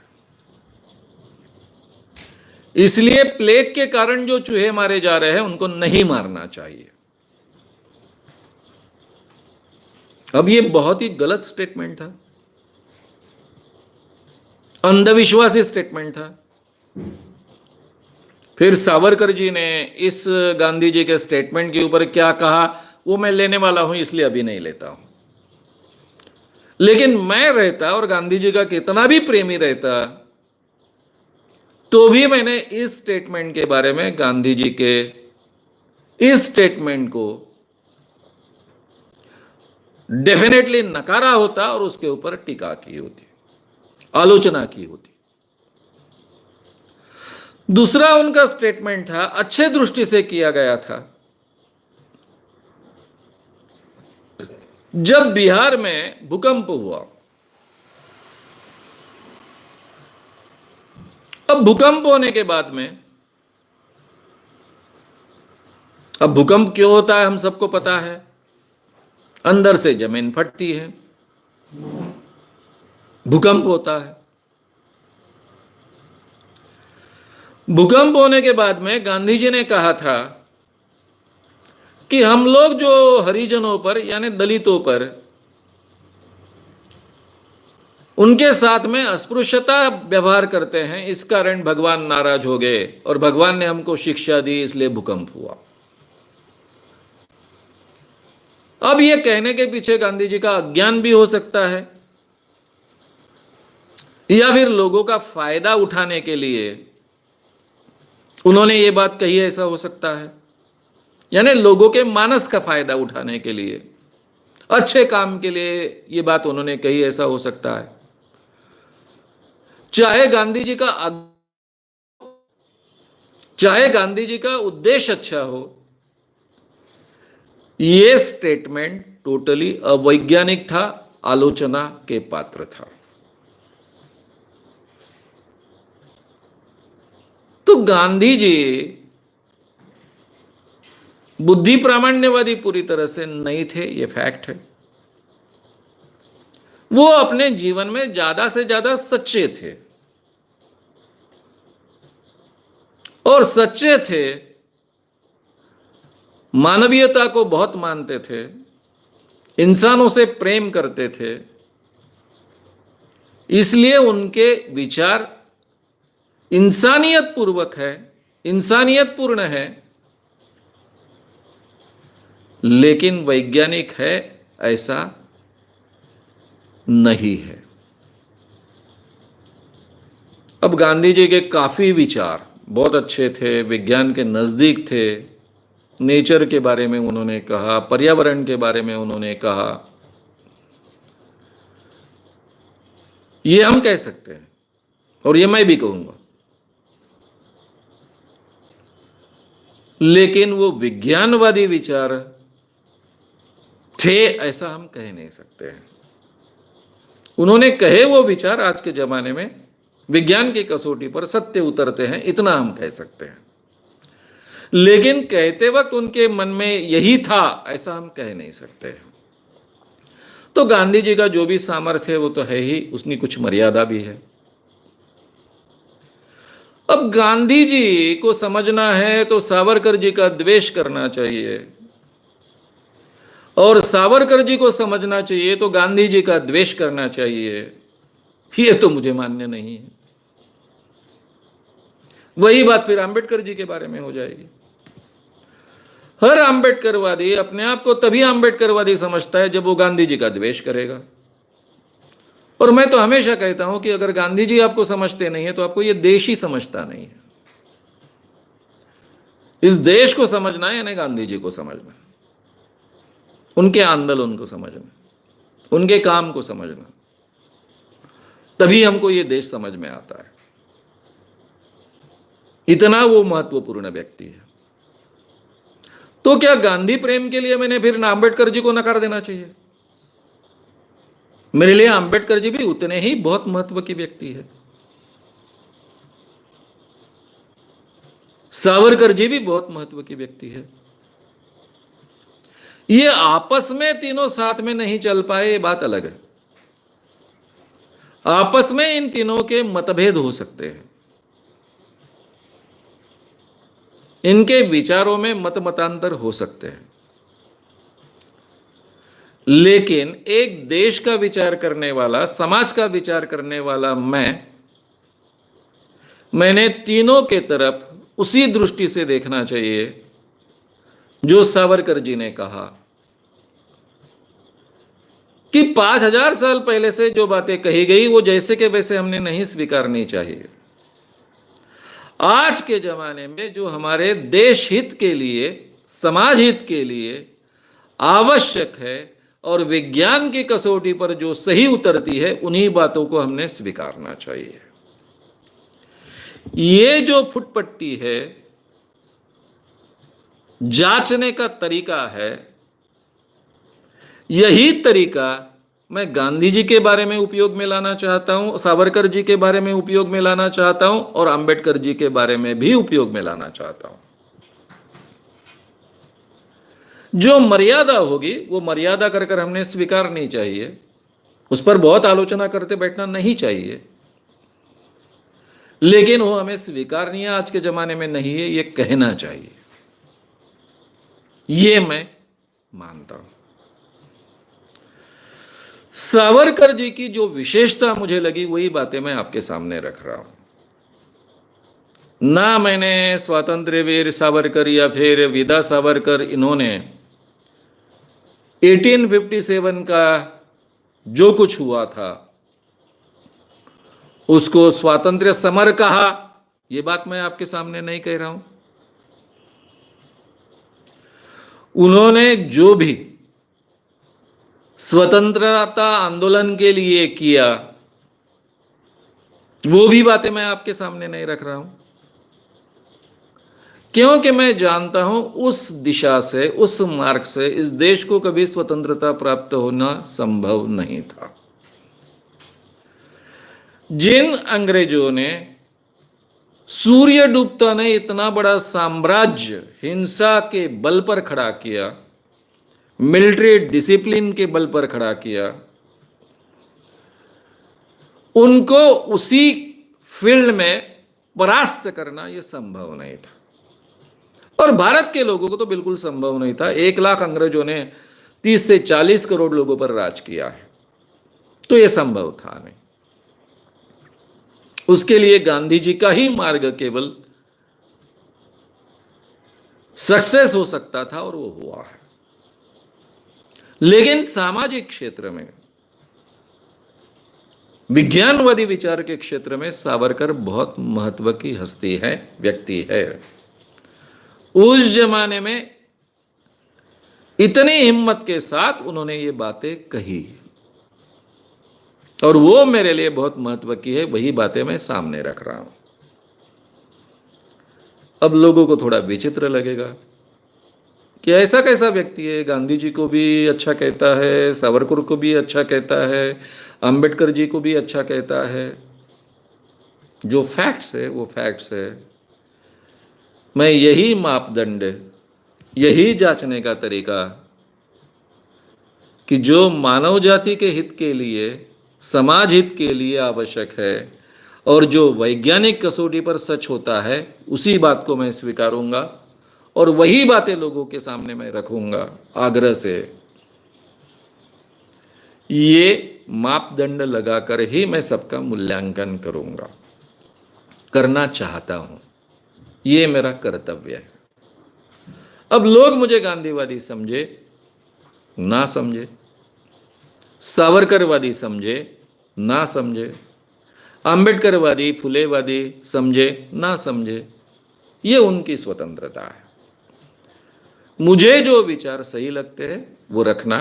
इसलिए प्लेग के कारण जो चूहे मारे जा रहे हैं उनको नहीं मारना चाहिए। अब ये बहुत ही गलत स्टेटमेंट था, अंधविश्वासी स्टेटमेंट था। फिर सावरकर जी ने इस गांधी जी के स्टेटमेंट के ऊपर क्या कहा वो मैं लेने वाला हूं, इसलिए अभी नहीं लेता हूं। लेकिन मैं रहता और गांधी जी का कितना भी प्रेमी रहता तो भी मैंने इस स्टेटमेंट के बारे में, गांधी जी के इस स्टेटमेंट को डेफिनेटली नकारा होता और उसके ऊपर टीका की होती, आलोचना की होती। दूसरा उनका स्टेटमेंट था, अच्छे दृष्टि से किया गया था। जब बिहार में भूकंप हुआ, अब भूकंप होने के बाद में, अब भूकंप क्यों होता है हम सबको पता है, अंदर से जमीन फटती है, भूकंप होता है। भूकंप होने के बाद में गांधी जी ने कहा था कि हम लोग जो हरिजनों पर यानी दलितों पर, उनके साथ में अस्पृश्यता व्यवहार करते हैं, इस कारण भगवान नाराज हो गए और भगवान ने हमको शिक्षा दी, इसलिए भूकंप हुआ। अब यह कहने के पीछे गांधी जी का अज्ञान भी हो सकता है या फिर लोगों का फायदा उठाने के लिए उन्होंने ये बात कही, ऐसा हो सकता है। यानी लोगों के मानस का फायदा उठाने के लिए, अच्छे काम के लिए ये बात उन्होंने कही, ऐसा हो सकता है। चाहे गांधी जी का उद्देश्य अच्छा हो, यह स्टेटमेंट टोटली अवैज्ञानिक था, आलोचना के पात्र था। तो गांधी जी बुद्धि प्रामाण्यवादी पूरी तरह से नहीं थे, यह फैक्ट है। वो अपने जीवन में ज्यादा से ज्यादा सच्चे थे, और सच्चे थे, मानवीयता को बहुत मानते थे, इंसानों से प्रेम करते थे, इसलिए उनके विचार इंसानियत पूर्वक है, इंसानियत पूर्ण है, लेकिन वैज्ञानिक है ऐसा नहीं है। अब गांधी जी के काफी विचार बहुत अच्छे थे, विज्ञान के नजदीक थे, नेचर के बारे में उन्होंने कहा, पर्यावरण के बारे में उन्होंने कहा, ये हम कह सकते हैं और ये मैं भी कहूंगा। लेकिन वो विज्ञानवादी विचार थे ऐसा हम कह नहीं सकते हैं। उन्होंने कहे वो विचार आज के जमाने में विज्ञान की कसौटी पर सत्य उतरते हैं, इतना हम कह सकते हैं। लेकिन कहते वक्त उनके मन में यही था ऐसा हम कह नहीं सकते। तो गांधी जी का जो भी सामर्थ्य है वो तो है ही, उसकी कुछ मर्यादा भी है। अब गांधी जी को समझना है तो सावरकर जी का द्वेष करना चाहिए, और सावरकर जी को समझना चाहिए तो गांधी जी का द्वेष करना चाहिए। ये तो मुझे मान्य नहीं है। वही बात फिर अंबेडकर जी के बारे में हो जाएगी। हर अंबेडकरवादी अपने आप को तभी अंबेडकरवादी समझता है जब वो गांधी जी का द्वेष करेगा। और मैं तो हमेशा कहता हूं कि अगर गांधी जी आपको समझते नहीं है तो आपको ये देश ही समझता नहीं है। इस देश को समझना है यानी गांधी जी को समझना, उनके आंदोलन को समझना, उनके काम को समझना, तभी हमको ये देश समझ में आता है। इतना वो महत्वपूर्ण व्यक्ति है। तो क्या गांधी प्रेम के लिए मैंने फिर अंबेडकर जी को नकार देना चाहिए? मेरे लिए अंबेडकर जी भी उतने ही बहुत महत्व की व्यक्ति है, सावरकर जी भी बहुत महत्व की व्यक्ति है। ये आपस में तीनों साथ में नहीं चल पाए, ये बात अलग है। आपस में इन तीनों के मतभेद हो सकते हैं, इनके विचारों में मत मतांतर हो सकते हैं, लेकिन एक देश का विचार करने वाला, समाज का विचार करने वाला मैंने तीनों के तरफ उसी दृष्टि से देखना चाहिए जो सावरकर जी ने कहा कि 5000 साल पहले से जो बातें कही गई वो जैसे के वैसे हमने नहीं स्वीकारनी चाहिए। आज के जमाने में जो हमारे देश हित के लिए, समाज हित के लिए आवश्यक है और विज्ञान की कसौटी पर जो सही उतरती है, उन्हीं बातों को हमने स्वीकारना चाहिए। ये जो फुटपट्टी है, जांचने का तरीका है, यही तरीका मैं गांधी जी के बारे में उपयोग में लाना चाहता हूं, सावरकर जी के बारे में उपयोग में लाना चाहता हूं और अंबेडकर जी के बारे में भी उपयोग में लाना चाहता हूं। जो मर्यादा होगी वो मर्यादा कर हमने स्वीकारनी चाहिए, उस पर बहुत आलोचना करते बैठना नहीं चाहिए, लेकिन वो हमें स्वीकारनीय आज के जमाने में नहीं है, ये कहना चाहिए। ये मैं मानता हूं। सावरकर जी की जो विशेषता मुझे लगी वही बातें मैं आपके सामने रख रहा हूं। ना मैंने स्वातंत्र्य वीर सावरकर या फिर विदा सावरकर, इन्होंने 1857 का जो कुछ हुआ था उसको स्वातंत्र्य समर कहा, यह बात मैं आपके सामने नहीं कह रहा हूं। उन्होंने जो भी स्वतंत्रता आंदोलन के लिए किया वो भी बातें मैं आपके सामने नहीं रख रहा हूं, क्योंकि मैं जानता हूं उस दिशा से, उस मार्ग से इस देश को कभी स्वतंत्रता प्राप्त होना संभव नहीं था। जिन अंग्रेजों ने सूर्य डूबता ने इतना बड़ा साम्राज्य हिंसा के बल पर खड़ा किया, मिलिट्री डिसिप्लिन के बल पर खड़ा किया, उनको उसी फील्ड में परास्त करना यह संभव नहीं था। और भारत के लोगों को तो बिल्कुल संभव नहीं था। 1 लाख अंग्रेजों ने 30 से 40 करोड़ लोगों पर राज किया है, तो यह संभव था नहीं। उसके लिए गांधी जी का ही मार्ग केवल सक्सेस हो सकता था और वो हुआ है। लेकिन सामाजिक क्षेत्र में, विज्ञानवादी विचार के क्षेत्र में सावरकर बहुत महत्व की हस्ती है, व्यक्ति है। उस जमाने में इतनी हिम्मत के साथ उन्होंने ये बातें कही और वो मेरे लिए बहुत महत्व की है, वही बातें मैं सामने रख रहा हूं। अब लोगों को थोड़ा विचित्र लगेगा कि ऐसा कैसा व्यक्ति है, गांधी जी को भी अच्छा कहता है, सावरकर को भी अच्छा कहता है, अंबेडकर जी को भी अच्छा कहता है। जो फैक्ट्स है वो फैक्ट्स है। मैं यही मापदंड, यही जांचने का तरीका कि जो मानव जाति के हित के लिए, समाज हित के लिए आवश्यक है और जो वैज्ञानिक कसौटी पर सच होता है, उसी बात को मैं स्वीकारूंगा और वही बातें लोगों के सामने मैं रखूंगा आग्रह से। ये मापदंड लगाकर ही मैं सबका मूल्यांकन करूंगा, करना चाहता हूं, ये मेरा कर्तव्य है। अब लोग मुझे गांधीवादी समझे ना समझे, सावरकरवादी समझे ना समझे, अंबेडकरवादी फुलेवादी समझे ना समझे, ये उनकी स्वतंत्रता है। मुझे जो विचार सही लगते हैं वो रखना,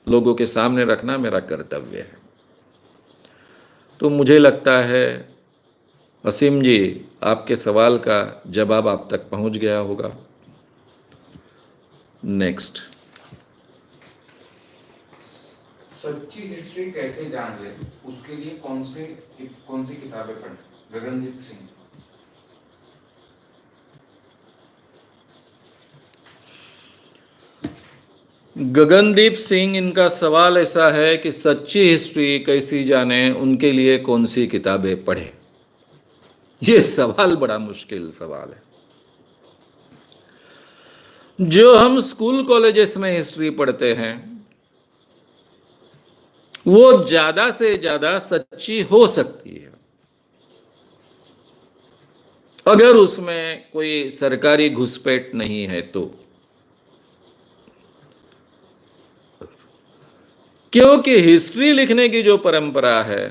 लोगों के सामने रखना मेरा कर्तव्य है। तो मुझे लगता है असीम जी, आपके सवाल का जवाब आप तक पहुंच गया होगा। नेक्स्ट,
सच्ची हिस्ट्री कैसे जान ले, उसके लिए कौन सी किताबें पढ़ें? गगनदीप सिंह।
गगनदीप सिंह, इनका सवाल ऐसा है कि सच्ची हिस्ट्री कैसी जाने, उनके लिए कौन सी किताबें पढ़ें। ये सवाल बड़ा मुश्किल सवाल है। जो हम स्कूल कॉलेजेस में हिस्ट्री पढ़ते हैं वो ज्यादा से ज्यादा सच्ची हो सकती है अगर उसमें कोई सरकारी घुसपैठ नहीं है तो। क्योंकि हिस्ट्री लिखने की जो परंपरा है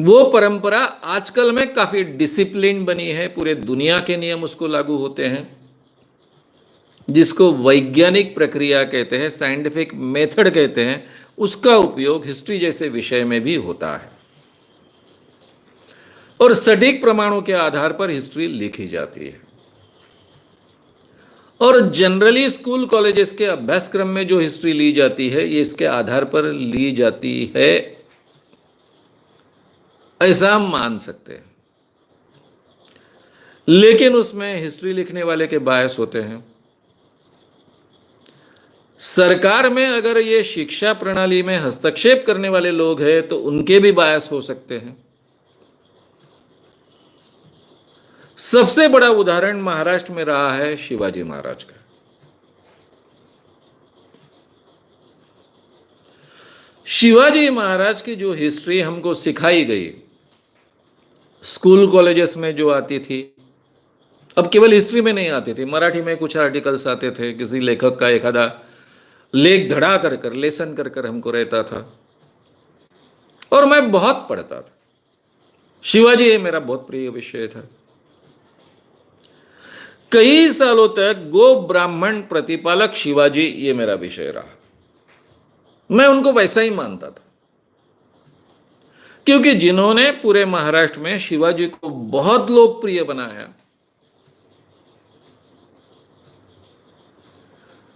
वो परंपरा आजकल में काफी डिसिप्लिन बनी है, पूरे दुनिया के नियम उसको लागू होते हैं, जिसको वैज्ञानिक प्रक्रिया कहते हैं, साइंटिफिक मेथड कहते हैं, उसका उपयोग हिस्ट्री जैसे विषय में भी होता है और सटीक प्रमाणों के आधार पर हिस्ट्री लिखी जाती है। और जनरली स्कूल कॉलेजेस के अभ्यासक्रम में जो हिस्ट्री ली जाती है ये इसके आधार पर ली जाती है, ऐसा हम मान सकते हैं। लेकिन उसमें हिस्ट्री लिखने वाले के बायस होते हैं। सरकार में अगर ये शिक्षा प्रणाली में हस्तक्षेप करने वाले लोग हैं तो उनके भी बायस हो सकते हैं। सबसे बड़ा उदाहरण महाराष्ट्र में रहा है शिवाजी महाराज का। शिवाजी महाराज की जो हिस्ट्री हमको सिखाई गई स्कूल कॉलेजेस में जो आती थी, अब केवल हिस्ट्री में नहीं आती थी, मराठी में कुछ आर्टिकल्स आते थे, किसी लेखक का एक आधा लेख धड़ा कर कर लेसन कर कर हमको रहता था और मैं बहुत पढ़ता था। शिवाजी ये मेरा बहुत प्रिय विषय था। कई सालों तक गो ब्राह्मण प्रतिपालक शिवाजी ये मेरा विषय रहा। मैं उनको वैसा ही मानता था क्योंकि जिन्होंने पूरे महाराष्ट्र में शिवाजी को बहुत लोकप्रिय बनाया,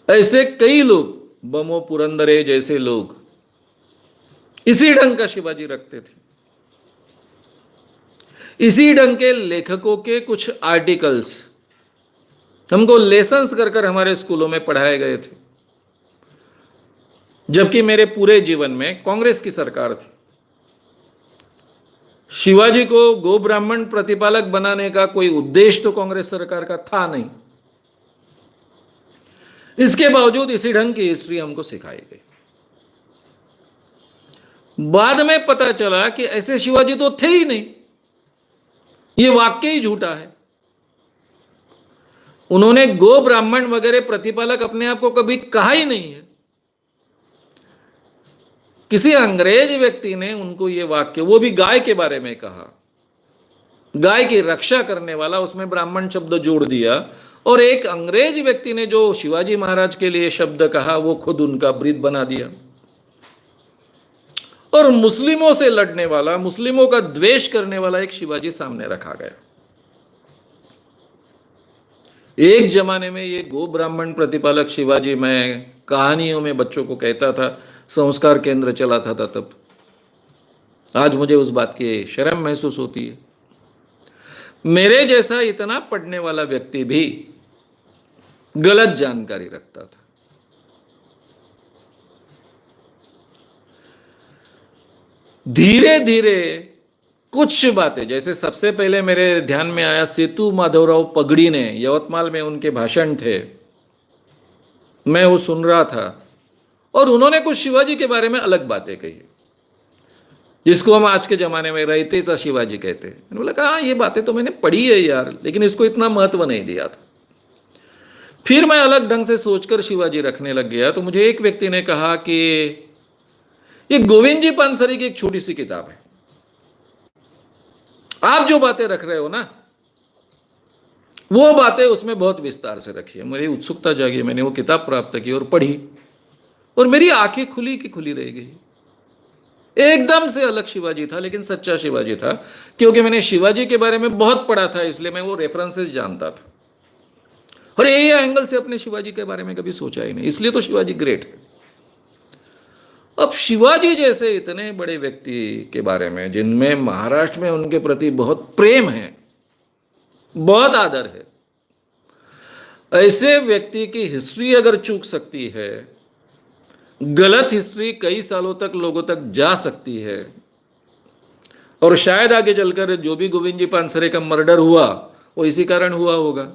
ऐसे कई लोग, बमो पुरंदरे जैसे लोग इसी ढंग का शिवाजी रखते थे। इसी ढंग के लेखकों के कुछ आर्टिकल्स हमको लेसन्स कर कर हमारे स्कूलों में पढ़ाए गए थे, जबकि मेरे पूरे जीवन में कांग्रेस की सरकार थी। शिवाजी को गो ब्राह्मण प्रतिपालक बनाने का कोई उद्देश्य तो कांग्रेस सरकार का था नहीं। इसके बावजूद इसी ढंग की हिस्ट्री हमको सिखाई गई। बाद में पता चला कि ऐसे शिवाजी तो थे ही नहीं, ये वाक्य ही झूठा है। उन्होंने गो ब्राह्मण वगैरह प्रतिपालक अपने आप को कभी कहा ही नहीं है। किसी अंग्रेज व्यक्ति ने उनको ये वाक्य, वो भी गाय के बारे में कहा, गाय की रक्षा करने वाला, उसमें ब्राह्मण शब्द जोड़ दिया, और एक अंग्रेज व्यक्ति ने जो शिवाजी महाराज के लिए शब्द कहा वो खुद उनका ब्रीद बना दिया। और मुस्लिमों से लड़ने वाला, मुस्लिमों का द्वेष करने वाला एक शिवाजी सामने रखा गया। एक जमाने में ये गो ब्राह्मण प्रतिपालक शिवाजी मैं कहानियों में बच्चों को कहता था, संस्कार केंद्र चलाता था तब। आज मुझे उस बात की शर्म महसूस होती है। मेरे जैसा इतना पढ़ने वाला व्यक्ति भी गलत जानकारी रखता था। धीरे धीरे कुछ बातें, जैसे सबसे पहले मेरे ध्यान में आया सेतु माधवराव पगड़ी ने, यवतमाल में उनके भाषण थे, मैं वो सुन रहा था और उन्होंने कुछ शिवाजी के बारे में अलग बातें कही, जिसको हम आज के जमाने में रहतेचा शिवाजी कहते हैं। मैंने बोला कहा ये बातें तो मैंने पढ़ी है यार, लेकिन इसको इतना महत्व नहीं दिया था। फिर मैं अलग ढंग से सोचकर शिवाजी रखने लग गया तो मुझे एक व्यक्ति ने कहा कि ये गोविंद जी पानसरी की एक छोटी सी किताब है, आप जो बातें रख रहे हो ना वो बातें उसमें बहुत विस्तार से रखी है। मेरी उत्सुकता जागी, मैंने वो किताब प्राप्त की और पढ़ी और मेरी आंखें खुली की खुली रह गई। एकदम से अलग शिवाजी था, लेकिन सच्चा शिवाजी था, क्योंकि मैंने शिवाजी के बारे में बहुत पढ़ा था, इसलिए मैं वो रेफरेंसेस जानता था और ये एंगल से अपने शिवाजी के बारे में कभी सोचा ही नहीं, इसलिए तो शिवाजी ग्रेट है। अब शिवाजी जैसे इतने बड़े व्यक्ति के बारे में, जिनमें महाराष्ट्र में उनके प्रति बहुत प्रेम है, बहुत आदर है, ऐसे व्यक्ति की हिस्ट्री अगर चूक सकती है, गलत हिस्ट्री कई सालों तक लोगों तक जा सकती है, और शायद आगे चलकर जो भी गोविंद जी पानसरे का मर्डर हुआ वो इसी कारण हुआ होगा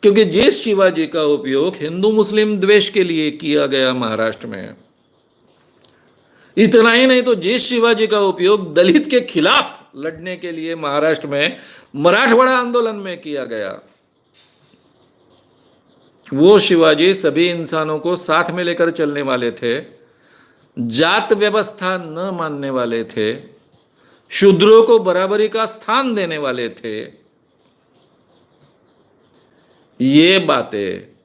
क्योंकि जिस शिवाजी का उपयोग हिंदू मुस्लिम द्वेष के लिए किया गया महाराष्ट्र में, इतना ही नहीं तो जिस शिवाजी का उपयोग दलित के खिलाफ लड़ने के लिए महाराष्ट्र में मराठवाड़ा आंदोलन में किया गया, वो शिवाजी सभी इंसानों को साथ में लेकर चलने वाले थे, जात व्यवस्था न मानने वाले थे, शूद्रों को बराबरी का स्थान देने वाले थे। ये बातें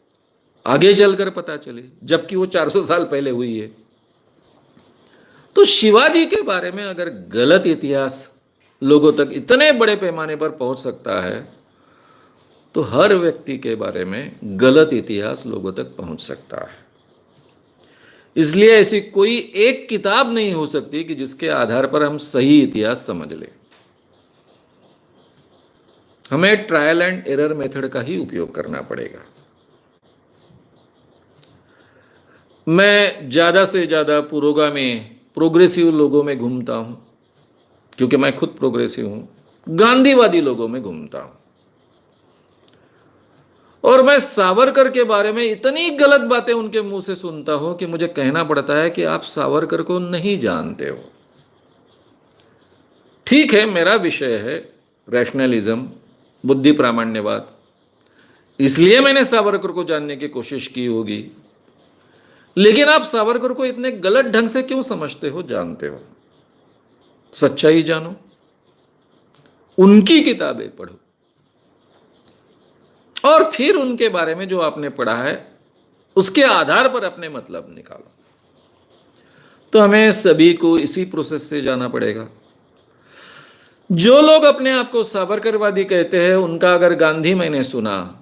आगे चलकर पता चली, जबकि वो 400 साल पहले हुई है। तो शिवाजी के बारे में अगर गलत इतिहास लोगों तक इतने बड़े पैमाने पर पहुंच सकता है, तो हर व्यक्ति के बारे में गलत इतिहास लोगों तक पहुंच सकता है। इसलिए ऐसी कोई एक किताब नहीं हो सकती कि जिसके आधार पर हम सही इतिहास समझ लें। हमें ट्रायल एंड एरर मेथड का ही उपयोग करना पड़ेगा। मैं ज्यादा से ज्यादा पुरोगामी प्रोग्रेसिव लोगों में घूमता हूं, क्योंकि मैं खुद प्रोग्रेसिव हूं। गांधीवादी लोगों में घूमता हूं, और मैं सावरकर के बारे में इतनी गलत बातें उनके मुंह से सुनता हूं कि मुझे कहना पड़ता है कि आप सावरकर को नहीं जानते हो। ठीक है, मेरा विषय है रैशनलिज्म, बुद्धि प्रामाण्यवाद, इसलिए मैंने सावरकर को जानने की कोशिश की होगी। लेकिन आप सावरकर को इतने गलत ढंग से क्यों समझते हो, जानते हो? सच्चाई जानो, उनकी किताबें पढ़ो, और फिर उनके बारे में जो आपने पढ़ा है उसके आधार पर अपने मतलब निकालो। तो हमें सभी को इसी प्रोसेस से जाना पड़ेगा। जो लोग अपने आप को सावरकरवादी कहते हैं, उनका अगर गांधी मैंने सुना,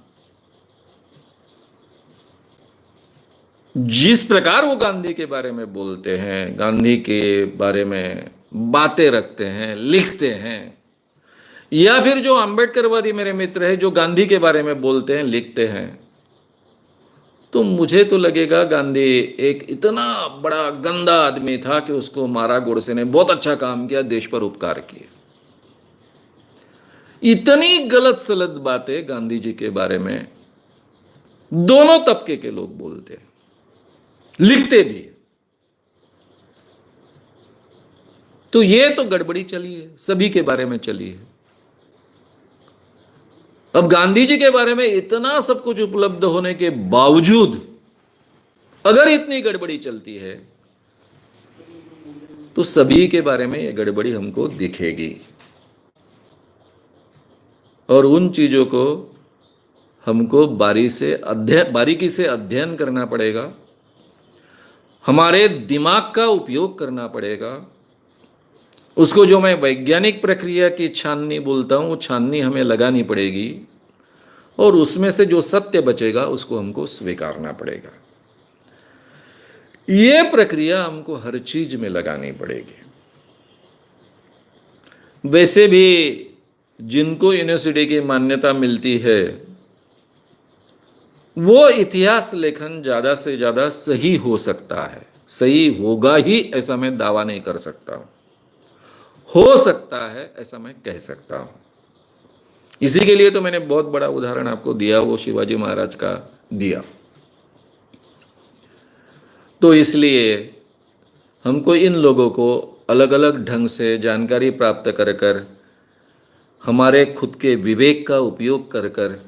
जिस प्रकार वो गांधी के बारे में बोलते हैं, गांधी के बारे में बातें रखते हैं, लिखते हैं, या फिर जो अंबेडकरवादी मेरे मित्र हैं जो गांधी के बारे में बोलते हैं, लिखते हैं, तो मुझे तो लगेगा गांधी एक इतना बड़ा गंदा आदमी था कि उसको मारा, गोडसे ने बहुत अच्छा काम किया, देश पर उपकार किए। इतनी गलत सलत बातें गांधी जी के बारे में दोनों तबके के लोग बोलते हैं, लिखते भी। तो ये तो गड़बड़ी चली है, सभी के बारे में चली है। अब गांधी जी के बारे में इतना सब कुछ उपलब्ध होने के बावजूद अगर इतनी गड़बड़ी चलती है, तो सभी के बारे में ये गड़बड़ी हमको दिखेगी, और उन चीजों को हमको बारीकी से अध्ययन करना पड़ेगा, हमारे दिमाग का उपयोग करना पड़ेगा। उसको जो मैं वैज्ञानिक प्रक्रिया की छाननी बोलता हूं, वो छाननी हमें लगानी पड़ेगी, और उसमें से जो सत्य बचेगा उसको हमको स्वीकारना पड़ेगा। ये प्रक्रिया हमको हर चीज में लगानी पड़ेगी। वैसे भी जिनको यूनिवर्सिटी की मान्यता मिलती है, वो इतिहास लेखन ज्यादा से ज्यादा सही हो सकता है। सही होगा ही ऐसा मैं दावा नहीं कर सकता हूं, हो सकता है ऐसा मैं कह सकता हूं। इसी के लिए तो मैंने बहुत बड़ा उदाहरण आपको दिया, वो शिवाजी महाराज का दिया। तो इसलिए हमको इन लोगों को अलग अलग ढंग से जानकारी प्राप्त कर कर, हमारे खुद के विवेक का उपयोग कर कर,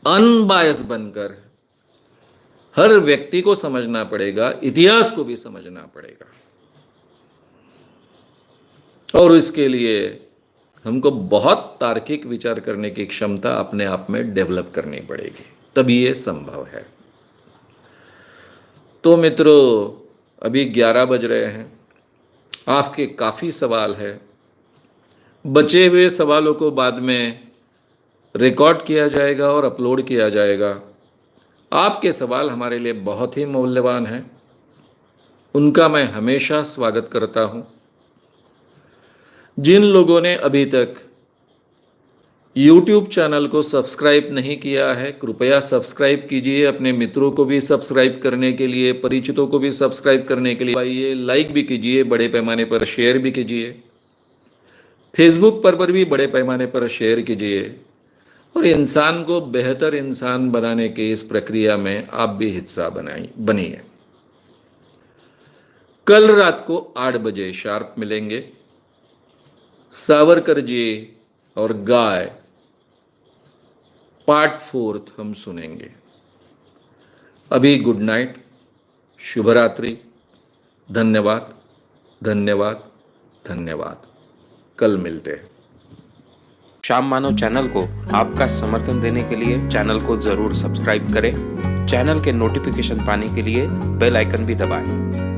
अनबायस बनकर हर व्यक्ति को समझना पड़ेगा, इतिहास को भी समझना पड़ेगा। और इसके लिए हमको बहुत तार्किक विचार करने की क्षमता अपने आप में डेवलप करनी पड़ेगी, तभी ये संभव है। तो मित्रों, अभी 11 बज रहे हैं, आपके काफ़ी सवाल है। बचे हुए सवालों को बाद में रिकॉर्ड किया जाएगा और अपलोड किया जाएगा। आपके सवाल हमारे लिए बहुत ही मूल्यवान हैं, उनका मैं हमेशा स्वागत करता हूँ। जिन लोगों ने अभी तक YouTube चैनल को सब्सक्राइब नहीं किया है, कृपया सब्सक्राइब कीजिए। अपने मित्रों को भी सब्सक्राइब करने के लिए, परिचितों को भी सब्सक्राइब करने के लिए आइए, लाइक भी कीजिए, बड़े पैमाने पर शेयर भी कीजिए। फेसबुक पर भी बड़े पैमाने पर शेयर कीजिए। और इंसान को बेहतर इंसान बनाने के इस प्रक्रिया में आप भी हिस्सा बनिए। कल रात को 8 बजे शार्प मिलेंगे। सावरकर जी और गाय पार्ट 4 हम सुनेंगे। अभी गुड नाइट, शुभ रात्रि, धन्यवाद धन्यवाद धन्यवाद। कल मिलते हैं।
श्याम मानव चैनल को आपका समर्थन देने के लिए चैनल को जरूर सब्सक्राइब करें। चैनल के नोटिफिकेशन पाने के लिए बेल आइकन भी दबाएं।